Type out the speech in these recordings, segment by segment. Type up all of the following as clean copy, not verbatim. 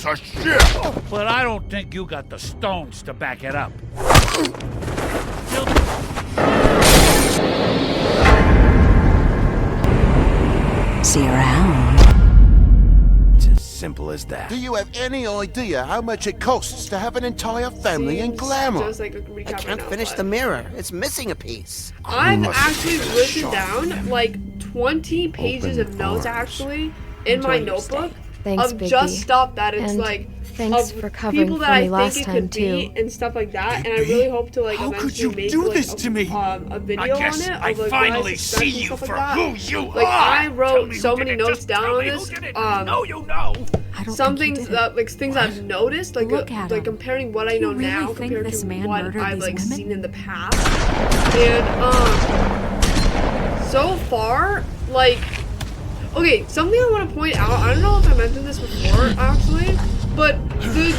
piece of shit! But I don't think you got the stones to back it up. See you around. It's as simple as that. Do you have any idea how much it costs to have an entire family in Glamour? Just like a recap I can't right now, finish but the mirror. It's missing a piece. I've must actually be written shocked. down like 20 pages Open of notes arms. actually in my notebook Thanks, of Bigby. just stuff that it's And like thanks of for covering people for that me I last think it time could be too. and stuff like that. And I Bigby? really hope to like How could eventually you make do like, this to me? a video I guess on it. I Of, like, finally what I suspect see and you stuff for like who that. you Like are. I Tell wrote me so who many did it. notes Just down tell on me who this. did it. You know you know. I don't Some think things you did it. like things I've noticed, like Look at like him. comparing what I Do you know really now think compared this to man what murdered I've these like women? seen in the past. And so far, like, okay, something I want to point out. I don't know if I mentioned this before actually, but the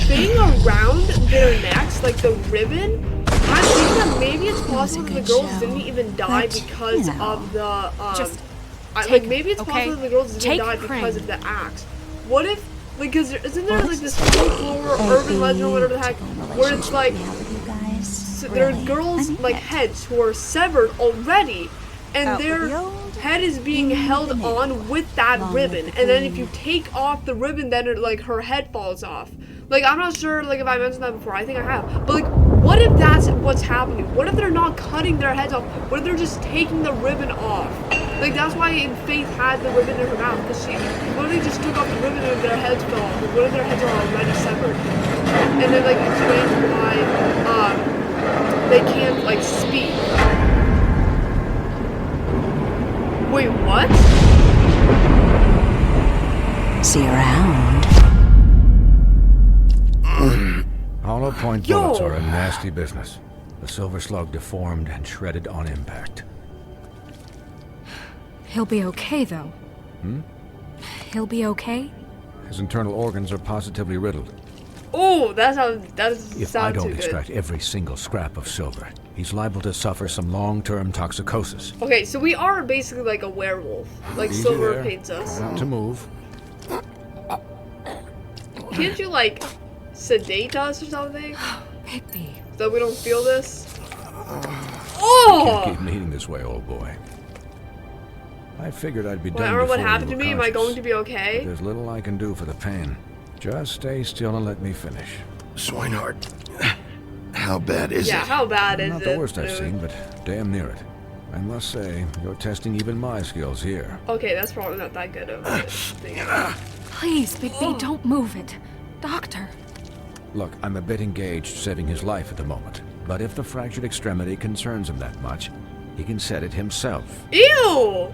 thing around their necks, like the ribbon. I think that maybe it's possible that the good girls show. didn't even die But, because you know, of the Just like take maybe it's it, possible okay? that the girls didn't Take die Crane. because of the axe. What if, like, cause isn't there like this folklore, urban legend, or whatever the heck, where it's like so there are girls like heads who are severed already, and their head is being held on with that ribbon, and then if you take off the ribbon, then it, like her head falls off. Like I'm not sure like if I mentioned that before. I think I have, but like what if that's what's happening? What if they're not cutting their heads off? What if they're just taking the ribbon off? Like that's why Faith had the ribbon in her mouth, because she literally just took off the ribbon and their heads fell off. Like, what if their heads are already severed? And then like explains why they can't like speak. Wait, what? See you around. Hollow point Yo! bullets are a nasty business. The silver slug deformed and shredded on impact. He'll be okay though. He'll be okay? His internal organs are positively riddled. Oh, that doesn't If I sound too don't good. extract every single scrap of silver, he's liable to suffer some long-term toxicosis. Okay, so we are basically like a werewolf, like Easy Silver there. paints us. Try not to move. Can't you like sedate us or something Bigby. so we don't feel this? Can't Oh! keep meeting this way, old boy. I figured I'd be Well, I done don't know what before you happened to were me. Am I conscious. going to be But okay? there's little I can do for the pain. Just stay still and let me finish. Swinehart, how bad is Yeah, it? how bad is Not it? the worst I've dude? seen, but damn near it. I must say, you're testing even my skills here. Okay, that's probably not that good of a thing. Please, Bigby, don't move it. Doctor. Look, I'm a bit engaged saving his life at the moment. But if the fractured extremity concerns him that much, he can set it himself. Ew!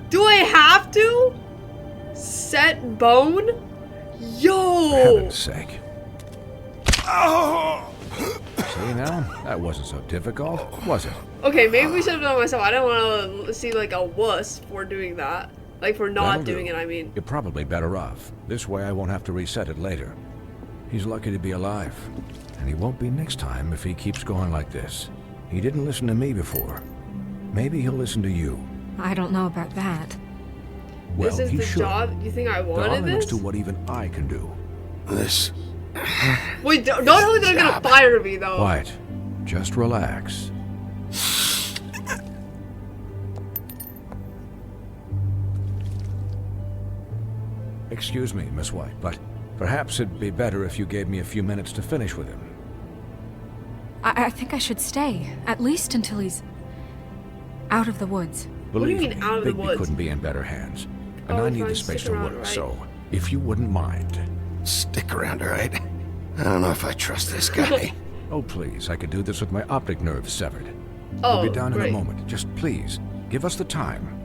Do I have to? Set bone? For Yo! heaven's sake. See now? That wasn't so difficult, was it? Okay, maybe we should have done it myself. I don't want to seem like a wuss for doing that. Like for not That'll doing do. it, I mean. You're probably better off. This way I won't have to reset it later. He's lucky to be alive. And he won't be next time if he keeps going like this. He didn't listen to me before. Maybe he'll listen to you. I don't know about that. Well, This is he the should. job? You think I There are wanted limits this? to what even I can do. This. Wait, don't tell me they're gonna fire me though. Quiet. Just relax. Excuse me, Miss White, but perhaps it'd be better if you gave me a few minutes to finish with him. I think I should stay, at least until he's out of the woods. What do you Believe mean me, out of the Bigby woods? couldn't be in better hands. And Oh, I if need I the space stick to around, work, right? so if you wouldn't mind. Stick around, alright? I don't know if I trust this guy. Oh, please, I could do this with my optic nerve severed. Oh, We'll be done in great. a moment. Just please, give us the time.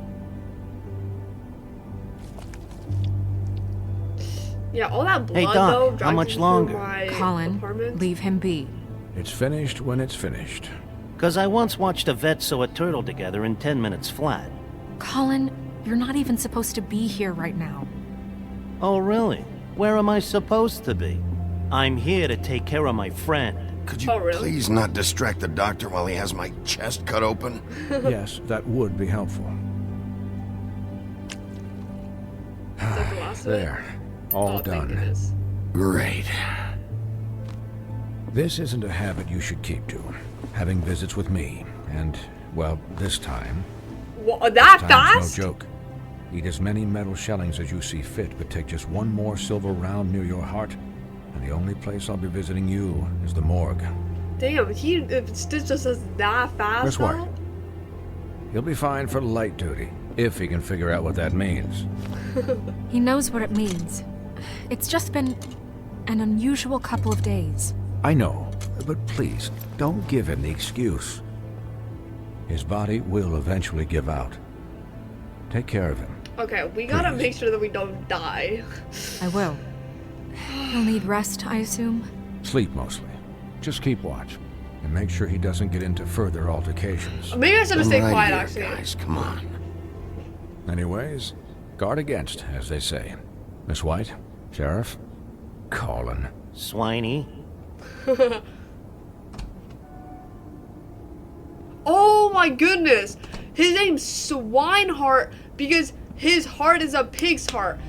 Yeah, all that blood Hey, Doc, though. how dragging much through longer? my Colin, apartment. leave him be. It's finished when it's finished. 'Cause I once watched a vet sew a turtle together in 10 minutes flat. Colin, you're not even supposed to be here right now. Oh, really? Where am I supposed to be? I'm here to take care of my friend. Could you Oh, really? please not distract the doctor while he has my chest cut open? Yes, that would be helpful. Is that the last of it? There. All Oh, thank done. goodness. Great. This isn't a habit you should keep to. Having visits with me. And, well, this time, That time's fast? no joke. Eat as many metal shellings as you see fit, but take just one more silver round near your heart, and the only place I'll be visiting you is the morgue. Damn, Stitch just says that fast. Miss White. though? He'll be fine for light duty, if he can figure out what that means. He knows what it means. It's just been an unusual couple of days. I know, but please, don't give him the excuse. His body will eventually give out. Take care of him. Okay, we gotta Please. make sure that we don't die. I will. He'll need rest, I assume. Sleep mostly. Just keep watch, and make sure he doesn't get into further altercations. Maybe I should have stayed Right quiet, here, actually. guys, come on. Anyways, guard against, as they say. Miss White, Sheriff, Colin. Swiney. Oh my goodness! His name's Swineheart because his heart is a pig's heart.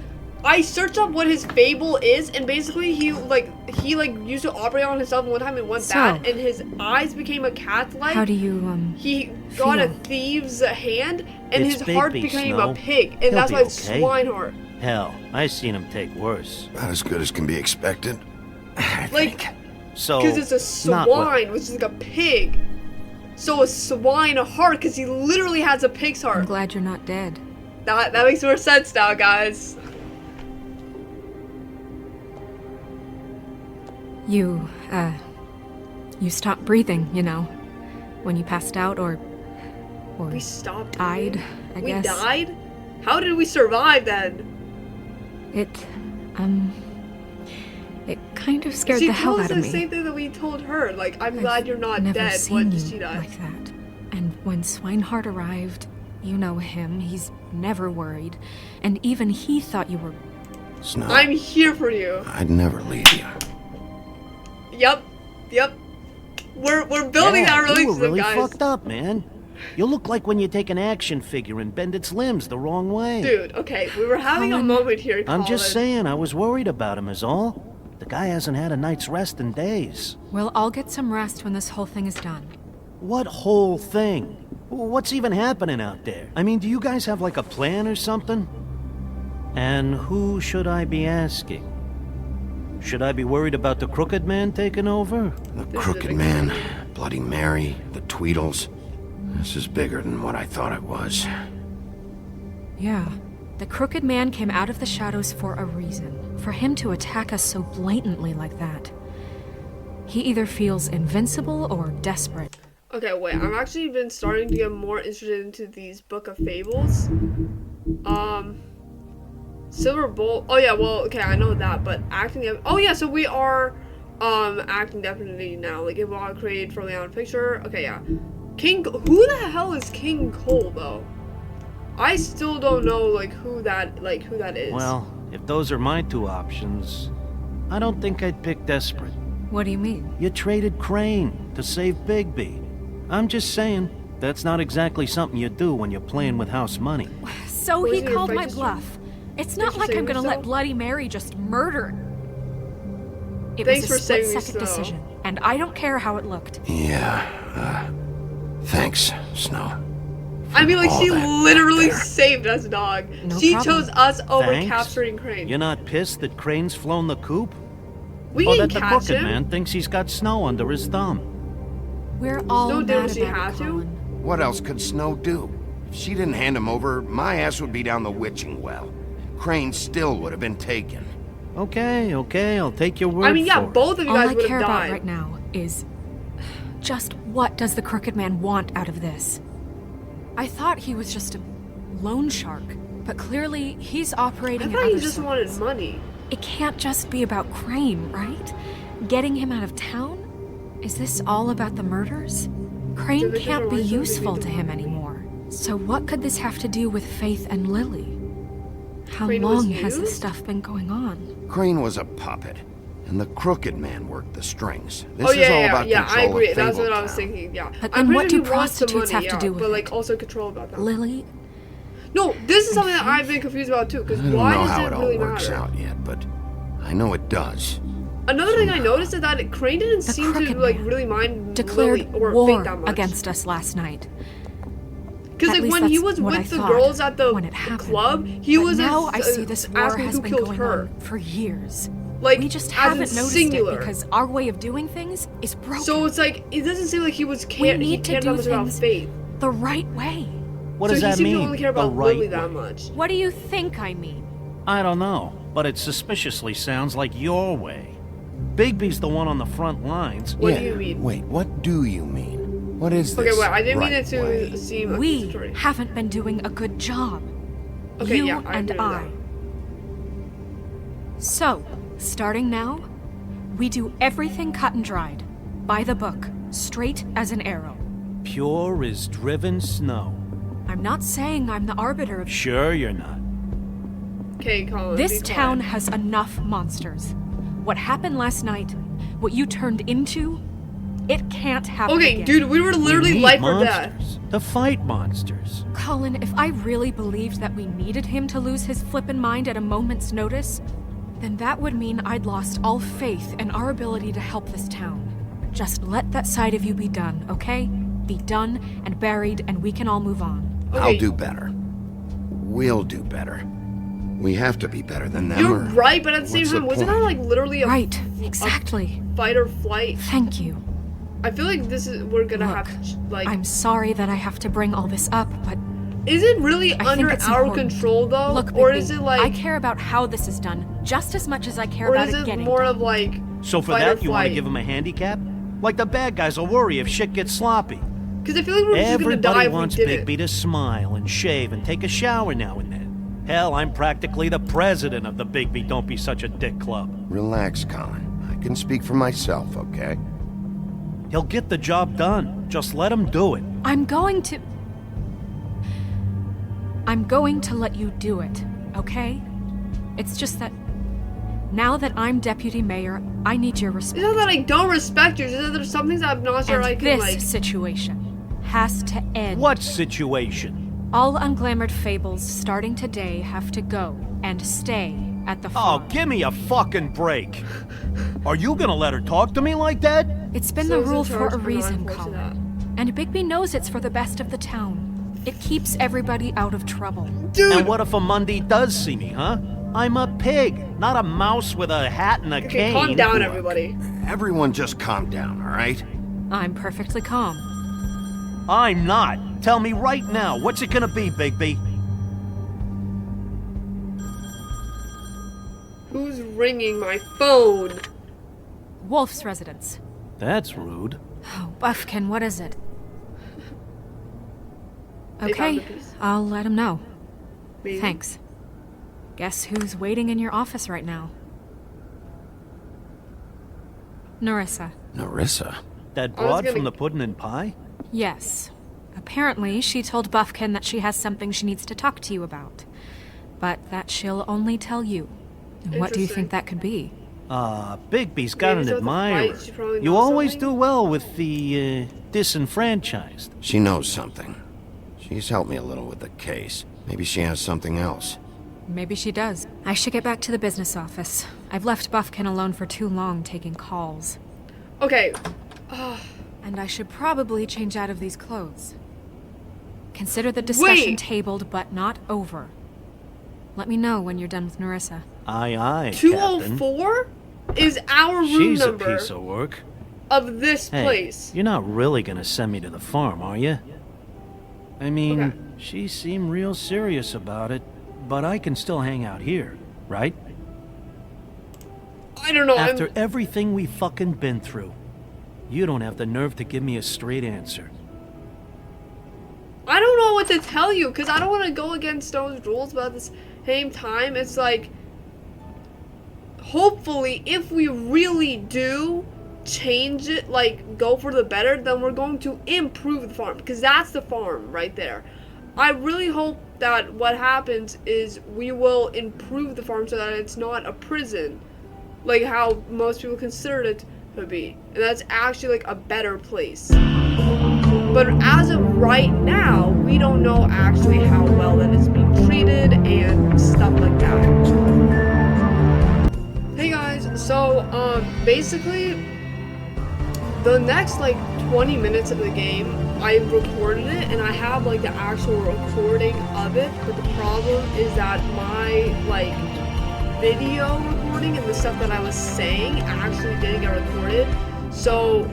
I searched up what his fable is, and basically he used to operate on himself one time and went So- bad, and his eyes became a cat's like. How do you, He got a feel? thieve's hand, and It's his heart Bigby, became Snow. a pig, and He'll that's be why it's okay. Swineheart. Hell, I seen him take worse. About as good as can be expected. I Like, think. So, because it's a not what- swine, which is like a pig. So a swine a heart, because he literally has a pig's I'm heart. glad you're not dead. That makes more sense now, guys. You stopped breathing, you know, when you passed out or We stopped. died, I We guess. died? How did we survive then? It kind of scared She the hell told out us of the me. same thing that we told her. Like, I'm I've glad you're not never dead. seen When you did she die? like that. And when Swineheart arrived, you know him, he's never worried. And even he thought you were... Snow, I'm here for you. I'd never leave you. Yep. We're building Yeah, that you were relationship, really guys. fucked up, man. You look like when you take an action figure and bend its limbs the wrong way. Dude, okay, we were having a Colin. moment here, Colin. I'm just saying, I was worried about him is all. The guy hasn't had a night's rest in days. Well, I'll get some rest when this whole thing is done. What whole thing? What's even happening out there? I mean, do you guys have like a plan or something? And who should I be asking? Should I be worried about the Crooked Man taking over? The This is Crooked a- Man, Bloody Mary, the Tweedles. This is bigger than what I thought it was. Yeah. The Crooked Man came out of the shadows for a reason. For him to attack us so blatantly like that. He either feels invincible or desperate. Okay, wait, I'm actually been starting to get more interested into these Book of Fables. Silver Bolt. Oh yeah, well, okay, I know that, but acting. Oh yeah, so we are, acting definitely now. Like, if I create for Leon picture. Okay, yeah. King. Who the hell is King Cole though? I still don't know like who that is. Well, if those are my two options, I don't think I'd pick Desperate. What do you mean? You traded Crane to save Bigby. I'm just saying, that's not exactly something you do when you're playing with house money. So Was he he your called my righteous bluff. It's not for like I'm saving gonna let yourself? Bloody Mary just murder. It Thanks was for a saving me, split-second Snow. decision, and I don't care how it looked. Yeah, thanks, Snow. I mean, like, all she that literally back there. saved us, dog. No She problem. chose us over Thanks. capturing Crane. You're not pissed that Crane's flown the coop? We Or can that the catch Crooked him. Man thinks he's got Snow under his thumb? We're all Snow did mad what she about had it, to. Colin. What else could Snow do? If she didn't hand him over, my ass would be down the witching well. Crane still would have been taken. Okay, I'll take your word I mean, yeah, for it. both of you All guys I would care have about died. right now is just what does the Crooked Man want out of this? I thought he was just a loan shark, but clearly he's I operating thought in he other just circles. wanted money. It can't just be about Crane, right? Getting him out of town? Is this all about the murders? Crane Division can't or be reason useful they to need him anymore. So what could this have to do with Faith and Lily? How Crane was long has this used? stuff been going on? Crane was a puppet, and the Crooked Man worked the strings. This Oh is all yeah, about I control agree. of That's what I Fabletown. was thinking. Yeah. But I'm then what pretty do sure he wants the prostitutes money, have to yeah, do with but it? like also control about that. Lily? No, this is something that I've been confused about too. Because I don't why know does how it it all really works matter? out yet, but I know it does. Another thing I noticed is that Crane didn't The seem to Crooked like Man really mind declared Lily or war Fate that much. against us last night. Because At like least when he that's was what I with the thought girls at the when it happened. club, he But was now I see this war asking has who been killed going her. on for years. Like We just as haven't in noticed singular. it because our way of doing things is broken. So it's like it doesn't seem like he was we cared. He need to cared that do much about things Faith. the right way. What So does he that seemed mean? to only care the about right Lily that way? much. What do you think I mean? I don't know, but it suspiciously sounds like your way. Bigby's the one on the front lines. What yeah. do you mean? Wait, what do you mean? What is Okay, this? wait. I didn't mean right it to way? seem We accusatory. haven't been doing a good job. Okay, You yeah, I and agree with I. that. So, starting now, we do everything cut and dried, by the book, straight as an arrow. Pure as driven snow. I'm not saying I'm the arbiter of Sure you're not. Okay, Colin. This be quiet. town has enough monsters. What happened last night, what you turned into, it can't happen Okay, again. dude, we were We literally need life or death. monsters to fight monsters. Colin, if I really believed that we needed him to lose his flippin' mind at a moment's notice, then that would mean I'd lost all faith in our ability to help this town. Just let that side of you be done, okay? Be done and buried, and we can all move on. Okay, I'll do better. We'll do better. We have to be better than them. You're or right, but at the same what's the time, wasn't that point? like literally a Right, exactly. fight or flight? Thank you. I feel like this is we're gonna Look, have to like. I'm sorry that I have to bring all this up, but Is it really I think under it's our important. control though, look, or Bigby, is it like, I care about how this is done just as much as I care or about is it it getting more done. of like? So for fight or that, you want to flight? give him a handicap? Like the bad guys will worry if shit gets sloppy. Because I feel like we're just gonna die Everybody if wants we didn't. Bigby to smile and shave and take a shower now and then. Hell, I'm practically the president of the Bigby Don't Be Such a Dick Club. Relax, Colin. I can speak for myself, okay? He'll get the job done. Just let him do it. I'm going to let you do it, okay? It's just that now that I'm deputy mayor, I need your It's respect. not that I don't respect you. It's just that there's some things I'm not sure And I can this like. situation has to end. What situation? All unglamored fables starting today have to go and stay at the Oh, farm. give me a fucking break. Are you gonna let her talk to me like that? It's been So the who's in rule for charge a for not reason, enforcing Colin. And Bigby knows it's for the best of the town. It keeps everybody out of trouble. Dude, And what if a Mundy does see me, huh? I'm a pig, not a mouse with a hat and a okay, cane. calm down, everybody. Everyone just calm down, all right? I'm perfectly calm. I'm not. Tell me right now, what's it gonna be, Bigby? Who's ringing my phone? Wolf's residence. That's rude. Oh, Buffkin, what is it? They found Okay, the piece. I'll let him know. Maybe. Thanks. Guess who's waiting in your office right now? Narissa. Narissa. That I was broad gonna- from the puddin' and pie? Yes. Apparently, she told Buffkin that she has something she needs to talk to you about. But that she'll only tell you. And what do you Interesting. think that could be? Bigby's got Maybe an so with the admirer. fight, she probably You knows always something? do well with the, disenfranchised. She knows something. She's helped me a little with the case. Maybe she has something else. Maybe she does. I should get back to the business office. I've left Buffkin alone for too long taking calls. Okay, And I should probably change out of these clothes. Consider the discussion Wait. tabled but not over. Let me know when you're done with Narissa. Aye, aye, Captain. 204 is our room She's a number piece of work. of this Hey, place. you're not really gonna send me to the farm, are you? I mean, Okay. she seemed real serious about it, but I can still hang out here, right? I don't know. After everything we fucking been through, you don't have the nerve to give me a straight answer. I don't know what to tell you because I don't want to go against Stone's rules, but at the same time, it's like, hopefully, if we really do change it, like go for the better, then we're going to improve the farm because that's the farm right there. I really hope that what happens is we will improve the farm so that it's not a prison, like how most people consider it to be, and that's actually like a better place. But as of right now, we don't know actually how well that is being treated and stuff like that. Hey guys, so basically the next like 20 minutes of the game, I recorded it and I have like the actual recording of it, but the problem is that my like video recording and the stuff that I was saying actually didn't get recorded. So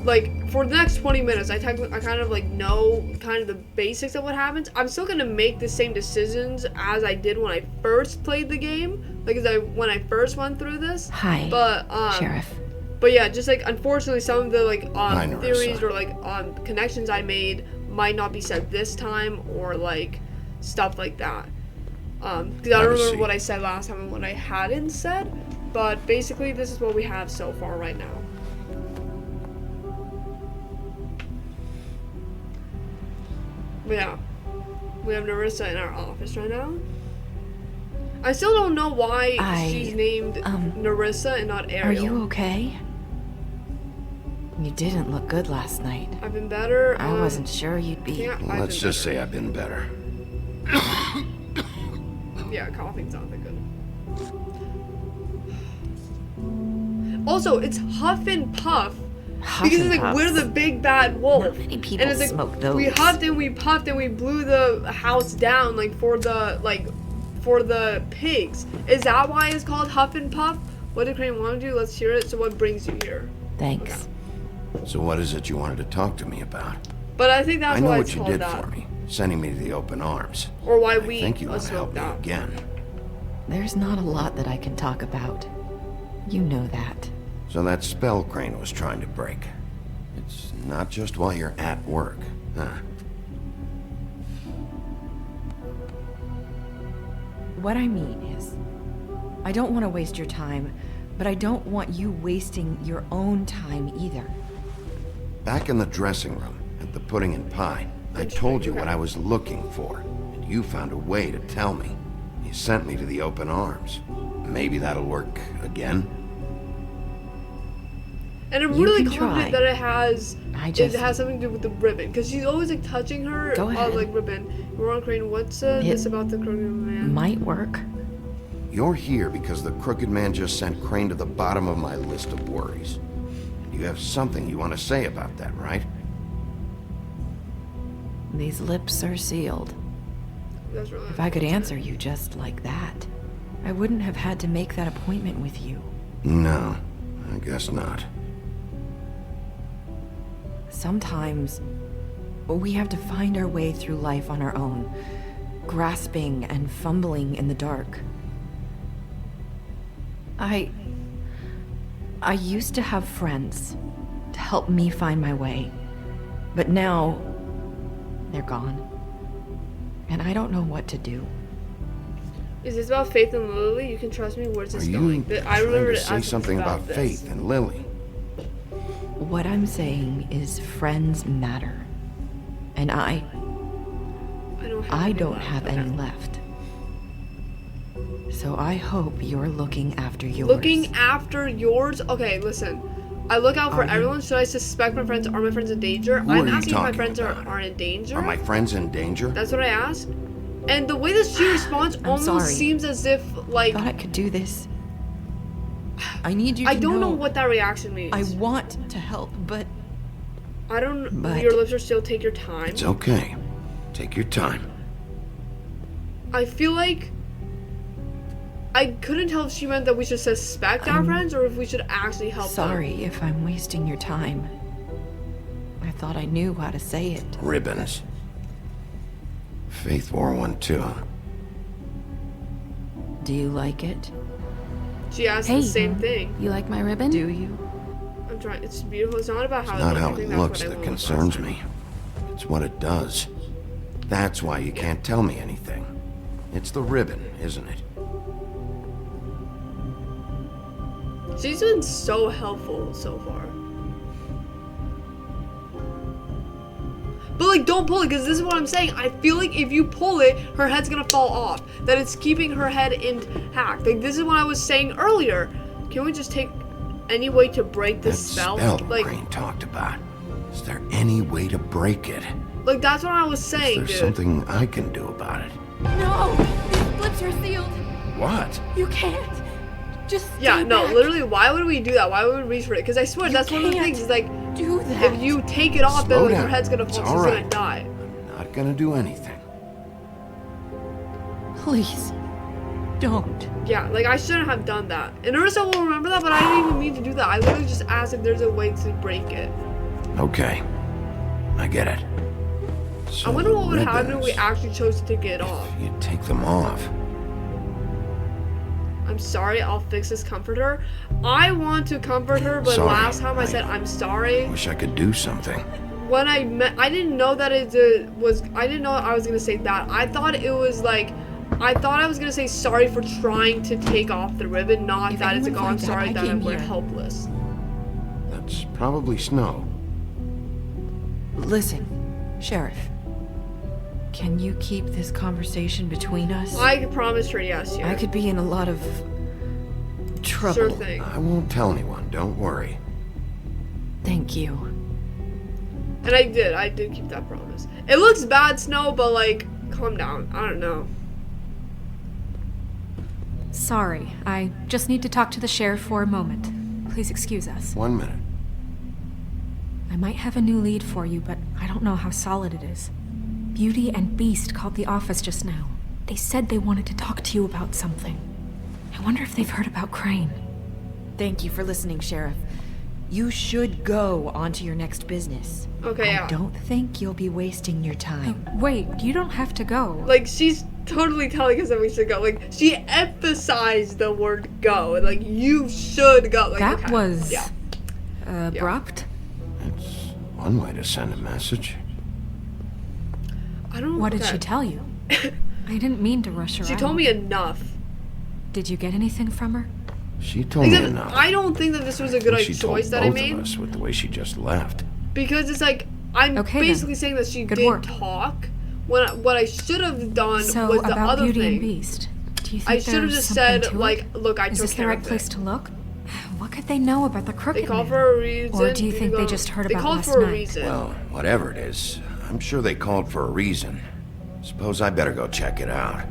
like for the next 20 minutes, I kind of like know kind of the basics of what happens. I'm still gonna make the same decisions as I did when I first played the game, like when I first went through this. Hi, but Sheriff. But yeah, just like unfortunately, some of the like Hi, theories Nerissa. or like connections I made might not be said this time, or like stuff like that. Because I Have don't a remember seat. what I said last time and what I hadn't said. But basically, this is what we have so far right now. But yeah, we have Nerissa in our office right now. I still don't know why she's named Nerissa and not Ariel. Are you okay? You didn't look good last night. I've been better. I wasn't sure you'd be. Yeah, Well, let's just say I've been better. Yeah, coughing's not that good. Also, it's Huff and Puff. Because it's like, we're the big bad wolf. Not many people and it's like, smoke those. we huffed and we puffed and we blew the house down, like, for the pigs. Is that why it's called Huff and Puff? What did Crane want to do? Let's hear it. So what brings you here? Thanks. So what is it you wanted to talk to me about? But I think that's I know why what it's you called did that. for me, sending me to the open arms. Or why I we think you want to smoked help me out. again. There's not a lot that I can talk about. You know that. So that spell Crane was trying to break. It's not just while you're at work, huh? What I mean is, I don't want to waste your time, but I don't want you wasting your own time either. Back in the dressing room, at the Pudding and Pie, I told you what I was looking for, and you found a way to tell me. You sent me to the open arms. Maybe that'll work again? And I'm You really can confident try. that it has just- it has something to do with the ribbon, because she's always like touching her Go ahead. like ribbon. We're on Crane. What's this about the Crooked Man? Might work. You're here because the Crooked Man just sent Crane to the bottom of my list of worries. You have something you want to say about that, right? These lips are sealed. That's really If I could answer you just like that, I wouldn't have had to make that appointment with you. No, I guess not. Sometimes we have to find our way through life on our own, grasping and fumbling in the dark. I used to have friends to help me find my way, but now they're gone. And I don't know what to do. Is this about Faith and Lily? You can trust me. Where's Are this you going? I trying remember to it say asking something about this. Faith and Lily? What I'm saying is friends matter. And I don't have any left. So I hope you're looking after yours. Looking after yours? Okay, listen. I look out for Are you? everyone. Should I suspect my friends? Are my friends in danger? Who I'm are you asking if my talking friends about? are in danger. Are my friends in danger? That's what I asked. And the way that she responds almost sorry. seems as if, like, I thought I could do this. I need you to I don't know what that reaction means. I want to help, but I don't. But- Your lips are still. Take your time. It's okay. Take your time. I feel like I couldn't tell if she meant that we should suspect our friends or if we should actually help them. sorry if I'm wasting your time. I thought I knew how to say it. Ribbons. Faith wore one too. Do you like it? She asked the same thing. You like my ribbon? Do you? I'm trying. It's beautiful. It's not about how It's not it how looks. I it think looks that's what I that want concerns last me. It's what it does. That's why you can't tell me anything. It's the ribbon, isn't it? time. She's been so helpful so far. But like, don't pull it, because this is what I'm saying. I feel like if you pull it, her head's gonna fall off. That it's keeping her head intact. Like, this is what I was saying earlier. Can we just take any way to break That this spell? spell Crane talked about. Is there any way to break it? Like, that's what I was Is saying, there dude. something I can do about it? No! These flips are sealed! What? You can't! Just Yeah, stay no, back. literally, why would we do that? Why would we reach for it? Because I swear, You that's one of the can't things, is like, do that. if you take it off, then Slow like, your down. head's gonna It's fall, all she's right. gonna die. I'm not gonna do anything. Please. Don't. Yeah, like, I shouldn't have done that. And Ursa will remember that, but I didn't even mean to do that. I literally just asked if there's a way to break it. Okay. I get it. So I wonder what would happen if we ribbons, actually chose to take it off. you take them off. I'm sorry, I'll fix this, comfort her. I want to comfort her, but Sorry, last time I said I'm sorry. Wish I could do something. When I met, I didn't know that it was, I didn't know I was gonna say that. I thought it was like, I thought I was gonna say sorry for trying to take off the ribbon, not If that it's like, anyone oh, I'm finds out sorry I that came we're here. helpless. That's probably snow. Listen, Sheriff. Can you keep this conversation between us? I promised her yes here. I could be in a lot of trouble. Sure thing. I won't tell anyone, don't worry. Thank you. And I did keep that promise. It looks bad, Snow, but like, calm down. I don't know. Sorry, I just need to talk to the sheriff for a moment. Please excuse us. 1 minute. I might have a new lead for you, but I don't know how solid it is. Beauty and Beast called the office just now. They said they wanted to talk to you about something. I wonder if they've heard about Crane. Thank you for listening, Sheriff. You should go on to your next business. Okay, yeah. I don't think you'll be wasting your time. Wait, you don't have to go. Like, she's totally telling us that we should go. Like, she emphasized the word go. And, like, you should go. Like, That okay. was Yeah. abrupt. It's one way to send a message. I don't What did okay. she tell you? I didn't mean to rush her She out. told me enough. Did you get anything from her? She told me Except, enough. I don't think that this was a good she told choice that I both made. of us with the way she just left. Because it's like, I'm Okay, basically then. saying that she Good did work. talk. What I should have done So was the about other Beauty thing. and Beast, do you think I should have there's just something said, to it? like, look, I Is took this the care right of place it. to look? What could they know about the They Crooked called Man? for a reason. Or do you Beauty think they go- just heard They about called last for a night? reason. Well, whatever it is, I'm sure they called for a reason. Suppose I better go check it out.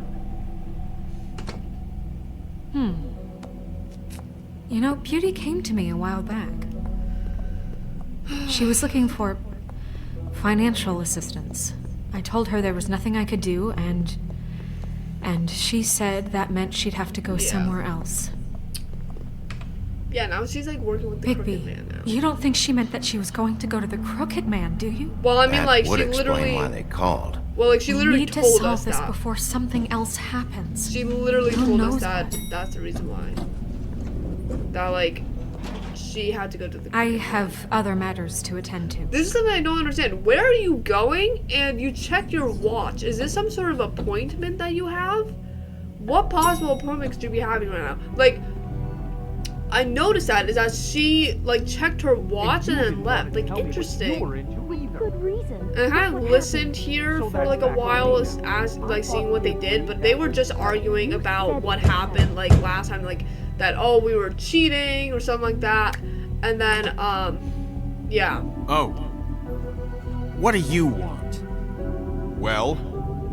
You know, Beauty came to me a while back. She was looking for financial assistance. I told her there was nothing I could do, and she said that meant she'd have to go somewhere else. Yeah, now she's like working with the Crooked Man Bigby, now. you don't think she meant that she was going to go to the Crooked Man, do you? Well, I mean, That like, she would explain literally. why they called. Well, like, she We literally need to told solve us this that. before something else happens. She literally Who told us knows that that? that's the reason why. That, like, she had to go to the. I have other matters to attend to. This is something I don't understand. Where are you going? And you checked your watch. Is this some sort of appointment that you have? What possible appointments do you be having right now? Like, I noticed that is that she like checked her watch and then left. Like, interesting. Good reason. And I kind of listened here for like a while, as like seeing what they did, but they were just arguing about what happened like last time, like that oh we were cheating or something like that, and then yeah, Oh. What do you want? Well,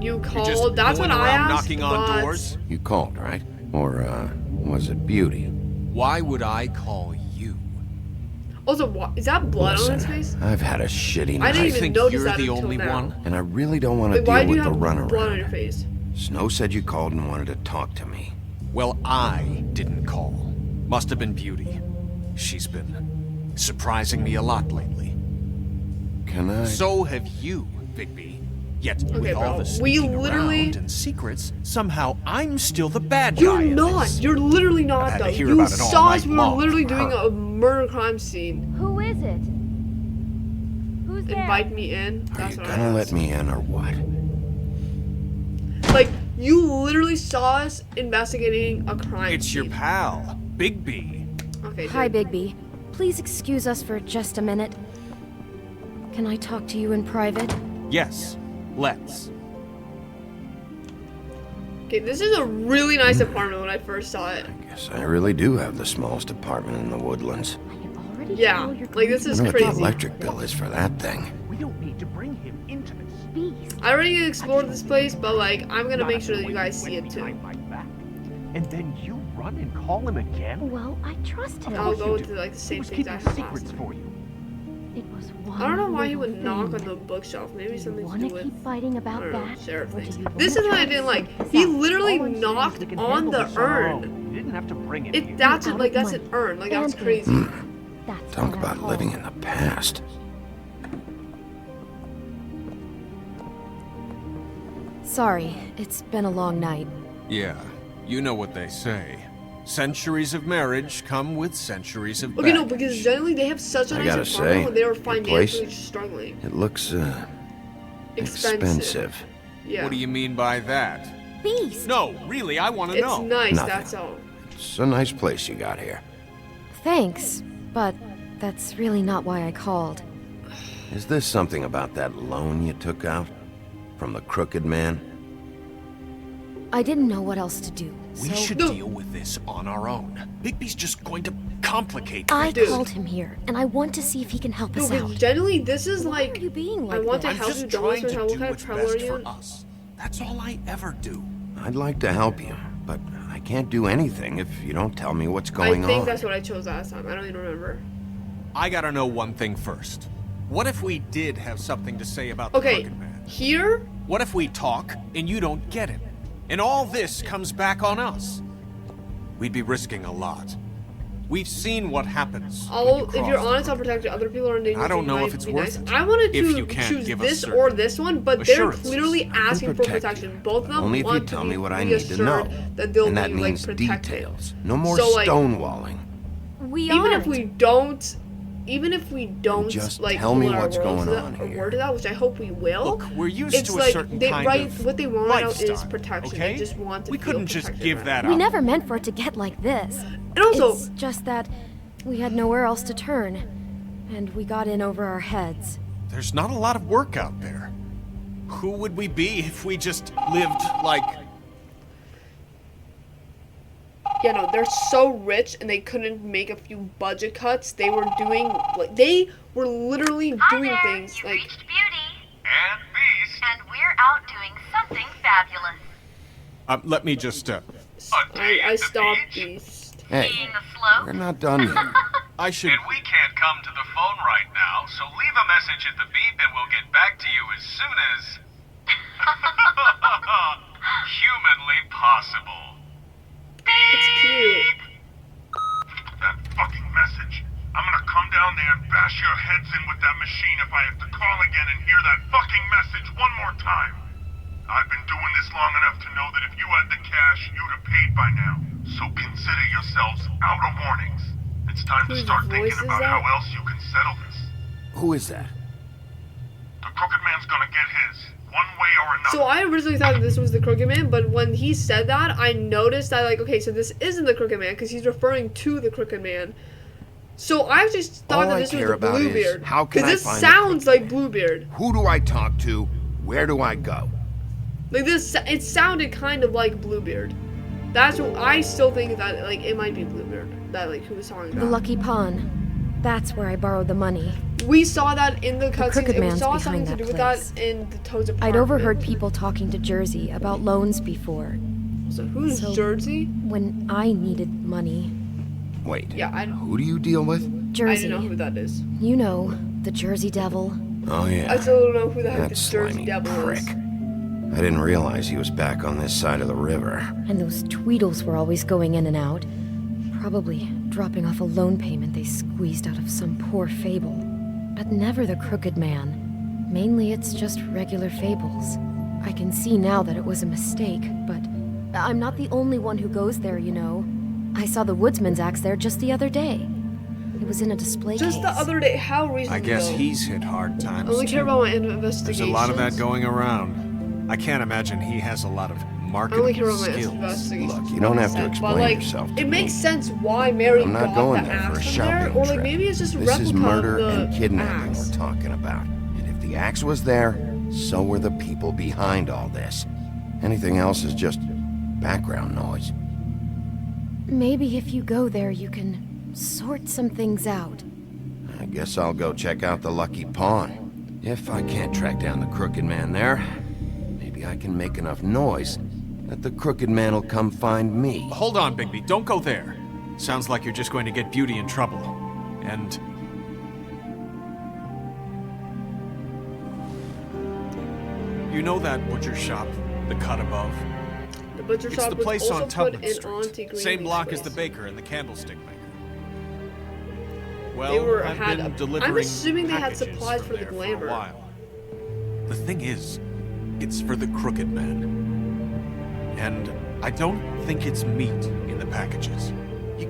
you you're called. just That's going what I around asked. knocking on but doors? You called, right? Or, was it Beauty? Why would I call you? Also, what is that blood on his face? I've had a shitty I night. didn't I even think notice you're that the until only now. one. And I really don't want to Like, why deal do you with the have runaround. blood on your face? Snow said you called and wanted to talk to me. Well, I didn't call. Must have been Beauty. She's been surprising me a lot lately. Can I? So have you, Bigby. Yet, Okay, with all bro. the We sneaking literally- around and secrets, somehow I'm still the bad guy You're in not. this. You're literally not had to though. hear You about it all saw us. night We were long literally from doing her. a murder crime scene. Who is it? Who's there? Invite me in. Are That's you what I gonna let asked. me in or what? Like, you literally saw us investigating a crime It's your scene. pal, Bigby. Okay, Hi, dude. Bigby. Please excuse us for just a minute. Can I talk to you in private? Yes, let's. Okay, this is a really nice apartment when I first saw it. Guess I really do have the smallest apartment in the woodlands. I can already Yeah, tell you're like going this to is I wonder what the crazy. electric bill is for that thing. We don't need to bring him into this. beast. I already explored this place, but like, I'm gonna make sure that you guys see it too. And then you run and call him again? Well, I trust him. I'll go into like the He same was things I keeping had secrets last time. for you. It was one I don't know why he little would knock thing. on the bookshelf. Maybe something to Wanna do with, keep fighting I about don't know, that? sheriff Or do things. you This wanna is what I try to didn't like. sort this He out? literally All I'm saying is knocked we can on handle the this on our urn. own. You didn't have to bring it here. That's Out like of that's an money. urn. Like that's And crazy. That's Talk what I about call living it. in the past. Sorry, it's been a long night. Yeah, you know what they say. Centuries of marriage come with centuries of Okay, no, baggage. because generally they have such a I nice gotta apartment say, when they were your place- financially struggling. It looks, Expensive. expensive. Yeah. What do you mean by that? Beast! No, really, I want to It's know. nice, Nothing. that's all. It's a nice place you got here. Thanks, but that's really not why I called. Is this something about that loan you took out? From the Crooked Man? I didn't know what else to do. We so should No. deal with this on our own. Bigby's just going to complicate I things. called him here, and I want to see if he can help No, us because out. generally this is Why like, are you being like I want to this? I'm help just you, don't trying listen, to how, do what kind of what's trouble are best you for in? us. That's all I ever do. I'd like to help you, but I can't do anything if you don't tell me what's I going think on. that's what I chose last time. I don't even remember. I gotta know one thing first. What if we did have something to say about the Okay, Crooked Man? here, What if we talk and you don't get it? And all this comes back on us? We'd be risking a lot. We've seen what happens. when if you're cross the honest, I'll protect you. Other people are in danger. I don't so know might if it's be worth nice. it. I wanted If to you can't choose give us this certain or this one, but they're assurances. clearly I can asking for protect protection. you. Both of them Only if you want tell to me be what I need to know. reassured that they'll And that be means like protected. details. No more So, like, stonewalling. We Even aren't. if we don't Just like tell me pull our what's words going to that, on or here. word to that, which I hope we will. Look, we're used it's to a like certain they kind right of what they want right now is lifestyle, protection. okay? They just want to We feel couldn't just protected give right that now. We up. never meant for it to get like this. And also, It's just that we had nowhere else to turn, and we got in over our heads. There's not a lot of work out there. Who would we be if we just lived like... yeah, no, they're so rich and they couldn't make a few budget cuts. They were doing like they were literally doing things You like reached Beauty. And Beast. And we're out doing something fabulous. let me just, I stopped Beast. Hey, Being a slow. we're not done yet. I should... And we can't come to the phone right now, so leave a message at the beep and we'll get back to you as soon as... humanly possible. It's cute. That fucking message. I'm gonna come down there and bash your heads in with that machine if I have to call again and hear that fucking message one more time. I've been doing this long enough to know that if you had the cash, you'd have paid by now. So consider yourselves out of warnings. It's time to Whose start voice thinking is about how that? else you can settle this. Who is that? The Crooked Man's gonna get his, one way or another. So I originally thought this was the Crooked Man, but when he said that, I noticed that like, okay, so this isn't the Crooked Man because he's referring to the Crooked Man. So I just thought All that I this was care the about is Bluebeard. how can I this find the sounds like Bluebeard. Who do I talk to? Where do I go? Like this, it sounded kind of like Bluebeard. That's what I still think that like it might be Bluebeard that like who was talking The about. Lucky Pawn. That's where I borrowed the money. We saw that in the cutscenes. Crooked We Man's saw behind something to that do with place. that in the Toad's apartment. I'd overheard people talking to Jersey about loans before. So who's So- Jersey? When I needed money. Wait, Yeah, I who do you deal with? I Jersey. don't know who that is. You know, the Jersey Devil. Oh, yeah. I still don't know who the heck That this Jersey slimy Devil prick. is. I didn't realize he was back on this side of the river. And those Tweedles were always going in and out. Probably dropping off a loan payment they squeezed out of some poor fable. But never the Crooked Man. Mainly it's just regular fables. I can see now that it was a mistake, but I'm not the only one who goes there, you know. I saw the Woodsman's axe there just the other day. It was in a display Just the case. other day, how recently? I guess though? he's hit hard I times. only care too. about my There's investigations. a lot of that going around. I can't imagine he has a lot of I only marketing care about my skills. investigations. Look, you don't have to But explain like, yourself to it me. makes sense why Mary I'm not got going the there for a axe from there, shopping or like trip. maybe it's just a This replica is murder of the and kidnapping axe. we're talking about. And if the axe was there, so were the people behind all this. Anything else is just background noise. Maybe if you go there, you can sort some things out. I guess I'll go check out the Lucky Pawn. If I can't track down the Crooked Man there, maybe I can make enough noise that the Crooked Man will come find me. Hold on, Bigby. Don't go there. Sounds like you're just going to get Beauty in trouble. And... you know that butcher shop, the cut above? The butcher It's shop the was place also on put Tubman in Street. Auntie Greenleaf's Same block as the place. baker and the candlestick maker. They Well, I've been I'm delivering assuming they had packages supplies from for the there a glamour. while. The thing is, it's for the Crooked Man. And I don't think it's meat in the packages.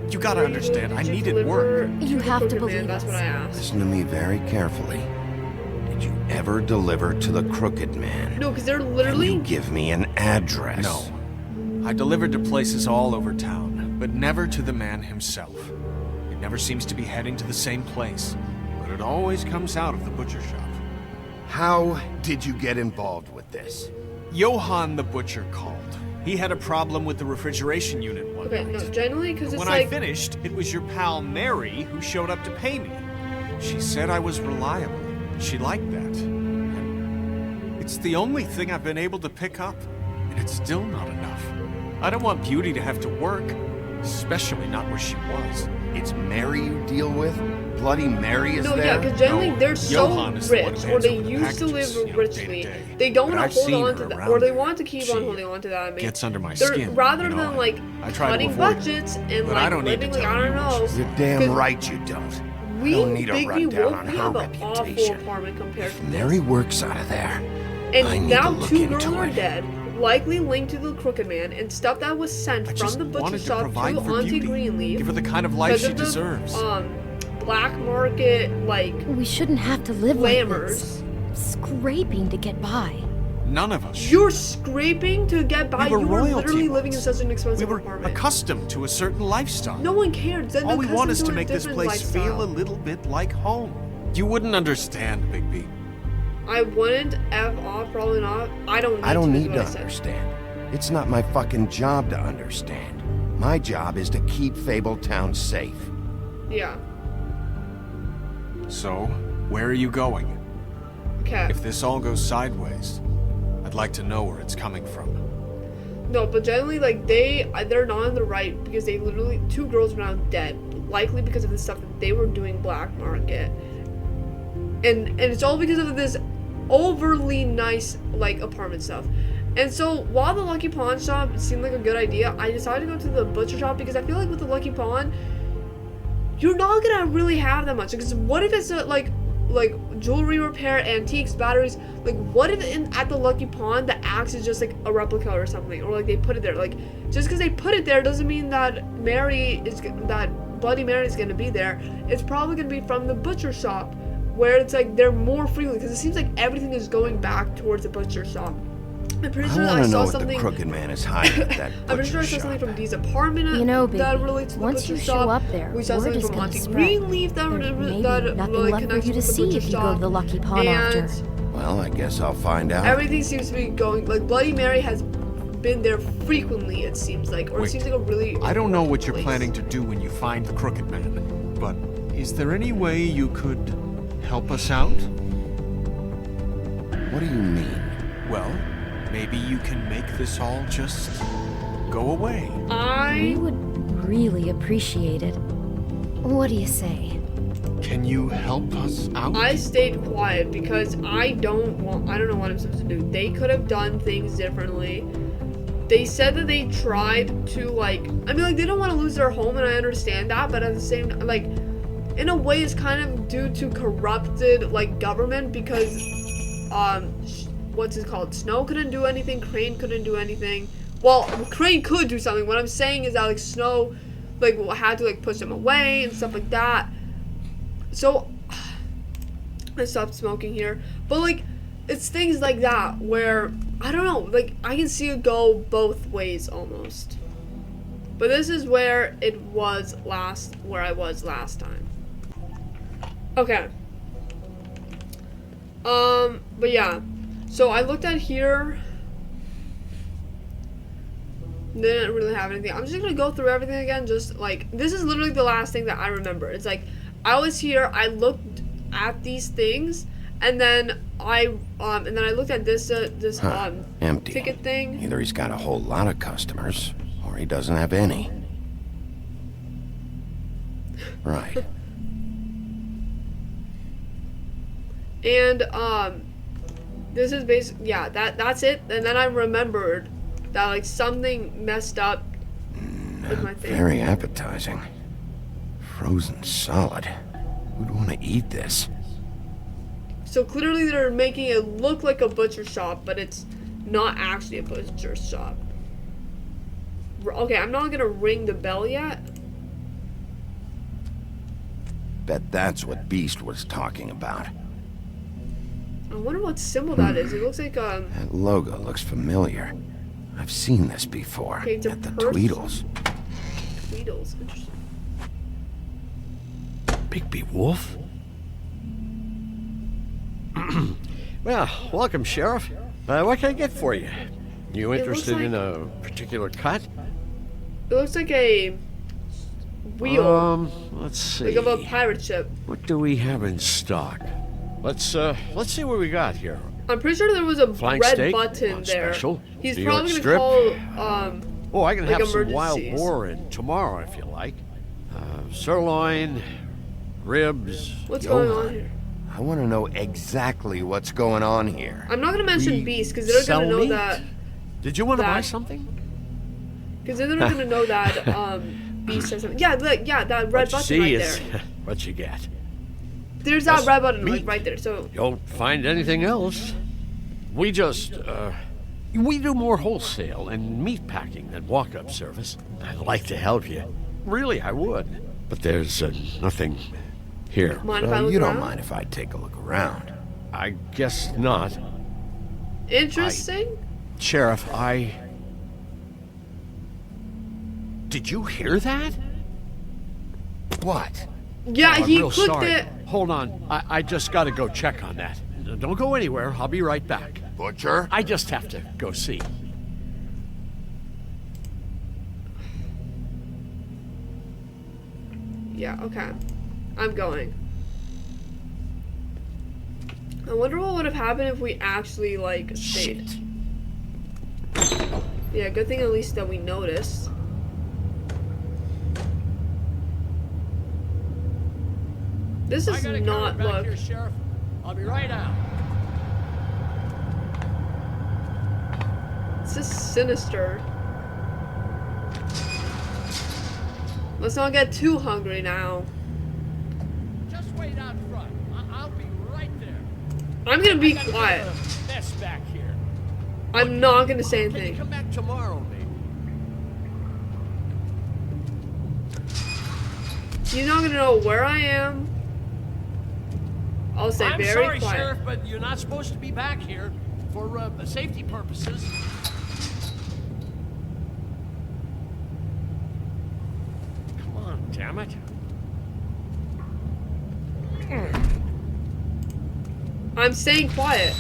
You gotta understand, I needed work. You have to believe That's us. what I asked. Listen to me very carefully. Did you ever deliver to the Crooked Man? No, because they're Can literally... you give me an address? No. I delivered to places all over town, but never to the man himself. It never seems to be heading to the same place, but it always comes out of the butcher shop. How did you get involved with this? Johann the butcher called. He had a problem with the refrigeration unit one Okay, night. no, generally, because it's When like... I finished, it was your pal Mary who showed up to pay me. She said I was reliable. She liked that. And it's the only thing I've been able to pick up, and it's still not enough. I don't want Beauty to have to work, especially not where she was. It's Mary you deal with? Bloody Mary is No, there? yeah, because generally No, they're so Johann is the one rich, who or hands they over the used to live packages, you know, day to richly. day. They don't But want I've to hold seen on her to that, around or they there. want to keep on She holding on to that. I mean, gets under my they're, skin, rather you know, than like I try to cutting avoid it. budgets and But like I don't need to living like tell I you don't know. much. You're damn 'Cause right you don't. We, don't need a Biggie, rundown on we her have an awful reputation. apartment compared to If Mary works out of there, I And need now to look 2 girls into are it. dead, likely linked to the Crooked Man, and stuff that was sent I from just the butcher wanted to shop provide to for Auntie Beauty. Greenleaf. Give her the kind of life because she of the, deserves. Black market, like, We shouldn't have to live like glamours. this. Scraping to get by. None of us. You're scraping to get by. We were You were royalty literally living in once. such an We expensive were apartment. accustomed to a certain lifestyle. No one cared. Then All we want is to a make this different place feel lifestyle. a little bit like home. You wouldn't understand, Bigby. I wouldn't F off, probably not. I don't need I don't to, is need what to I said. understand. It's not my fucking job to understand. My job is to keep Fabletown safe. Yeah. So, where are you going? Okay. If this all goes sideways, I'd like to know where it's coming from. No, but generally, like, they're not in the right because they literally, 2 girls were now dead, likely because of the stuff that they were doing black market. And it's all because of this overly nice, like, apartment stuff. And so, while the Lucky Pawn shop seemed like a good idea, I decided to go to the butcher shop because I feel like with the Lucky Pawn, you're not gonna really have that much. Because what if it's like jewelry repair, antiques, batteries? Like, what if at the Lucky Pawn the axe is just like a replica or something, or like they put it there? Like, just because they put it there doesn't mean that Bloody Mary is gonna be there. It's probably gonna be from the butcher shop, where it's like they're more freely, because it seems like everything is going back towards the butcher shop. I'm pretty sure I that I want to know saw what something. the Crooked Man is hiding at that I'm pretty sure I butcher saw something shop. from Dee's apartment You know, that baby, relates to the once butcher you shop. show up there, We saw word something is from gonna Auntie spread. Greenleaf that There may be that nothing like left for connects you to with the see butcher if you go shop. to the Lucky Pawn and after. Well, I guess I'll find out. everything seems to be going like Bloody Mary has been there frequently. It seems like, or it Wait, seems like a really. I don't know what you're place. planning to do when you find the Crooked Man, but is there any way you could help us out? What do you mean? Well, maybe you can make this all just go away. We would really appreciate it. What do you say? Can you help us out? I stayed quiet because I don't know what I'm supposed to do. They could have done things differently. They said that they tried to they don't want to lose their home, and I understand that, but at the same time, in a way it's kind of due to corrupted government, because what's it called? Snow couldn't do anything, Crane couldn't do anything. Well, Crane could do something. What I'm saying is that Snow had to push them away and stuff like that. So I stopped smoking here. But it's things like that where I don't know, I can see it go both ways almost. But this is where I was last time. Okay. But yeah. So I looked at here. Didn't really have anything. I'm just gonna go through everything again. Just this is literally the last thing that I remember. It's I was here, I looked at these things, And then I looked at this Empty. ticket thing. Either he's got a whole lot of customers, or he doesn't have any. Right. And this is basically, yeah, that's it. And then I remembered that like something messed up with my thing. Very appetizing. Frozen solid. Who'd want to eat this? So clearly they're making it look like a butcher shop, but it's not actually a butcher shop. Okay, I'm not gonna ring the bell yet. Bet that's what Beast was talking about. I wonder what symbol that is. It looks like That logo looks familiar. I've seen this before. Okay, it's a at the purse. Tweedles. Tweedles. Interesting. Bigby Wolf? Well, welcome, Sheriff. What can I get for you? You interested in a particular cut? It looks like a wheel. Let's see. Like of a pirate ship. What do we have in stock? Let's see what we got here. I'm pretty sure there was a Flank red steak button on there. special. He's New York probably gonna strip. call Oh, I can like have some wild emergencies. boar in tomorrow if you like. Sirloin, ribs. What's going on here? I want to know exactly what's going on here. I'm not gonna mention Beast because they're sell gonna know meat? that. Did you want to buy that- something? Because they're gonna know that Beast has something. Yeah, look, yeah, that red What you button see right is there. what you get. There's that That's red button meat. like right there. So You don't find anything else. We just, we do more wholesale and meat packing than walk-up service. I'd like to help you. Really, I would. But there's nothing here. mind if I So look you don't around? mind if I take a look around? I guess not. Interesting. Sheriff, Did you hear that? What? Yeah, I'm he real clicked sorry. it. Hold on. I just gotta go check on that. Don't go anywhere. I'll be right back. Butcher? I just have to go see. Yeah, okay. I'm going. I wonder what would have happened if we actually, like, stayed. Yeah, good thing at least that we noticed. This is not look. Here, Sheriff. I'll be right out. This is sinister. Let's not get too hungry now. Just wait out front. I'll be right there. I'm gonna be quiet. Mess back here. I'm not gonna say Can you anything. come back tomorrow, maybe? You're not gonna know where I am. I'll stay I'm very sorry, quiet. Sheriff, but you're not supposed to be back here for safety purposes. Come on, damn it. I'm staying quiet.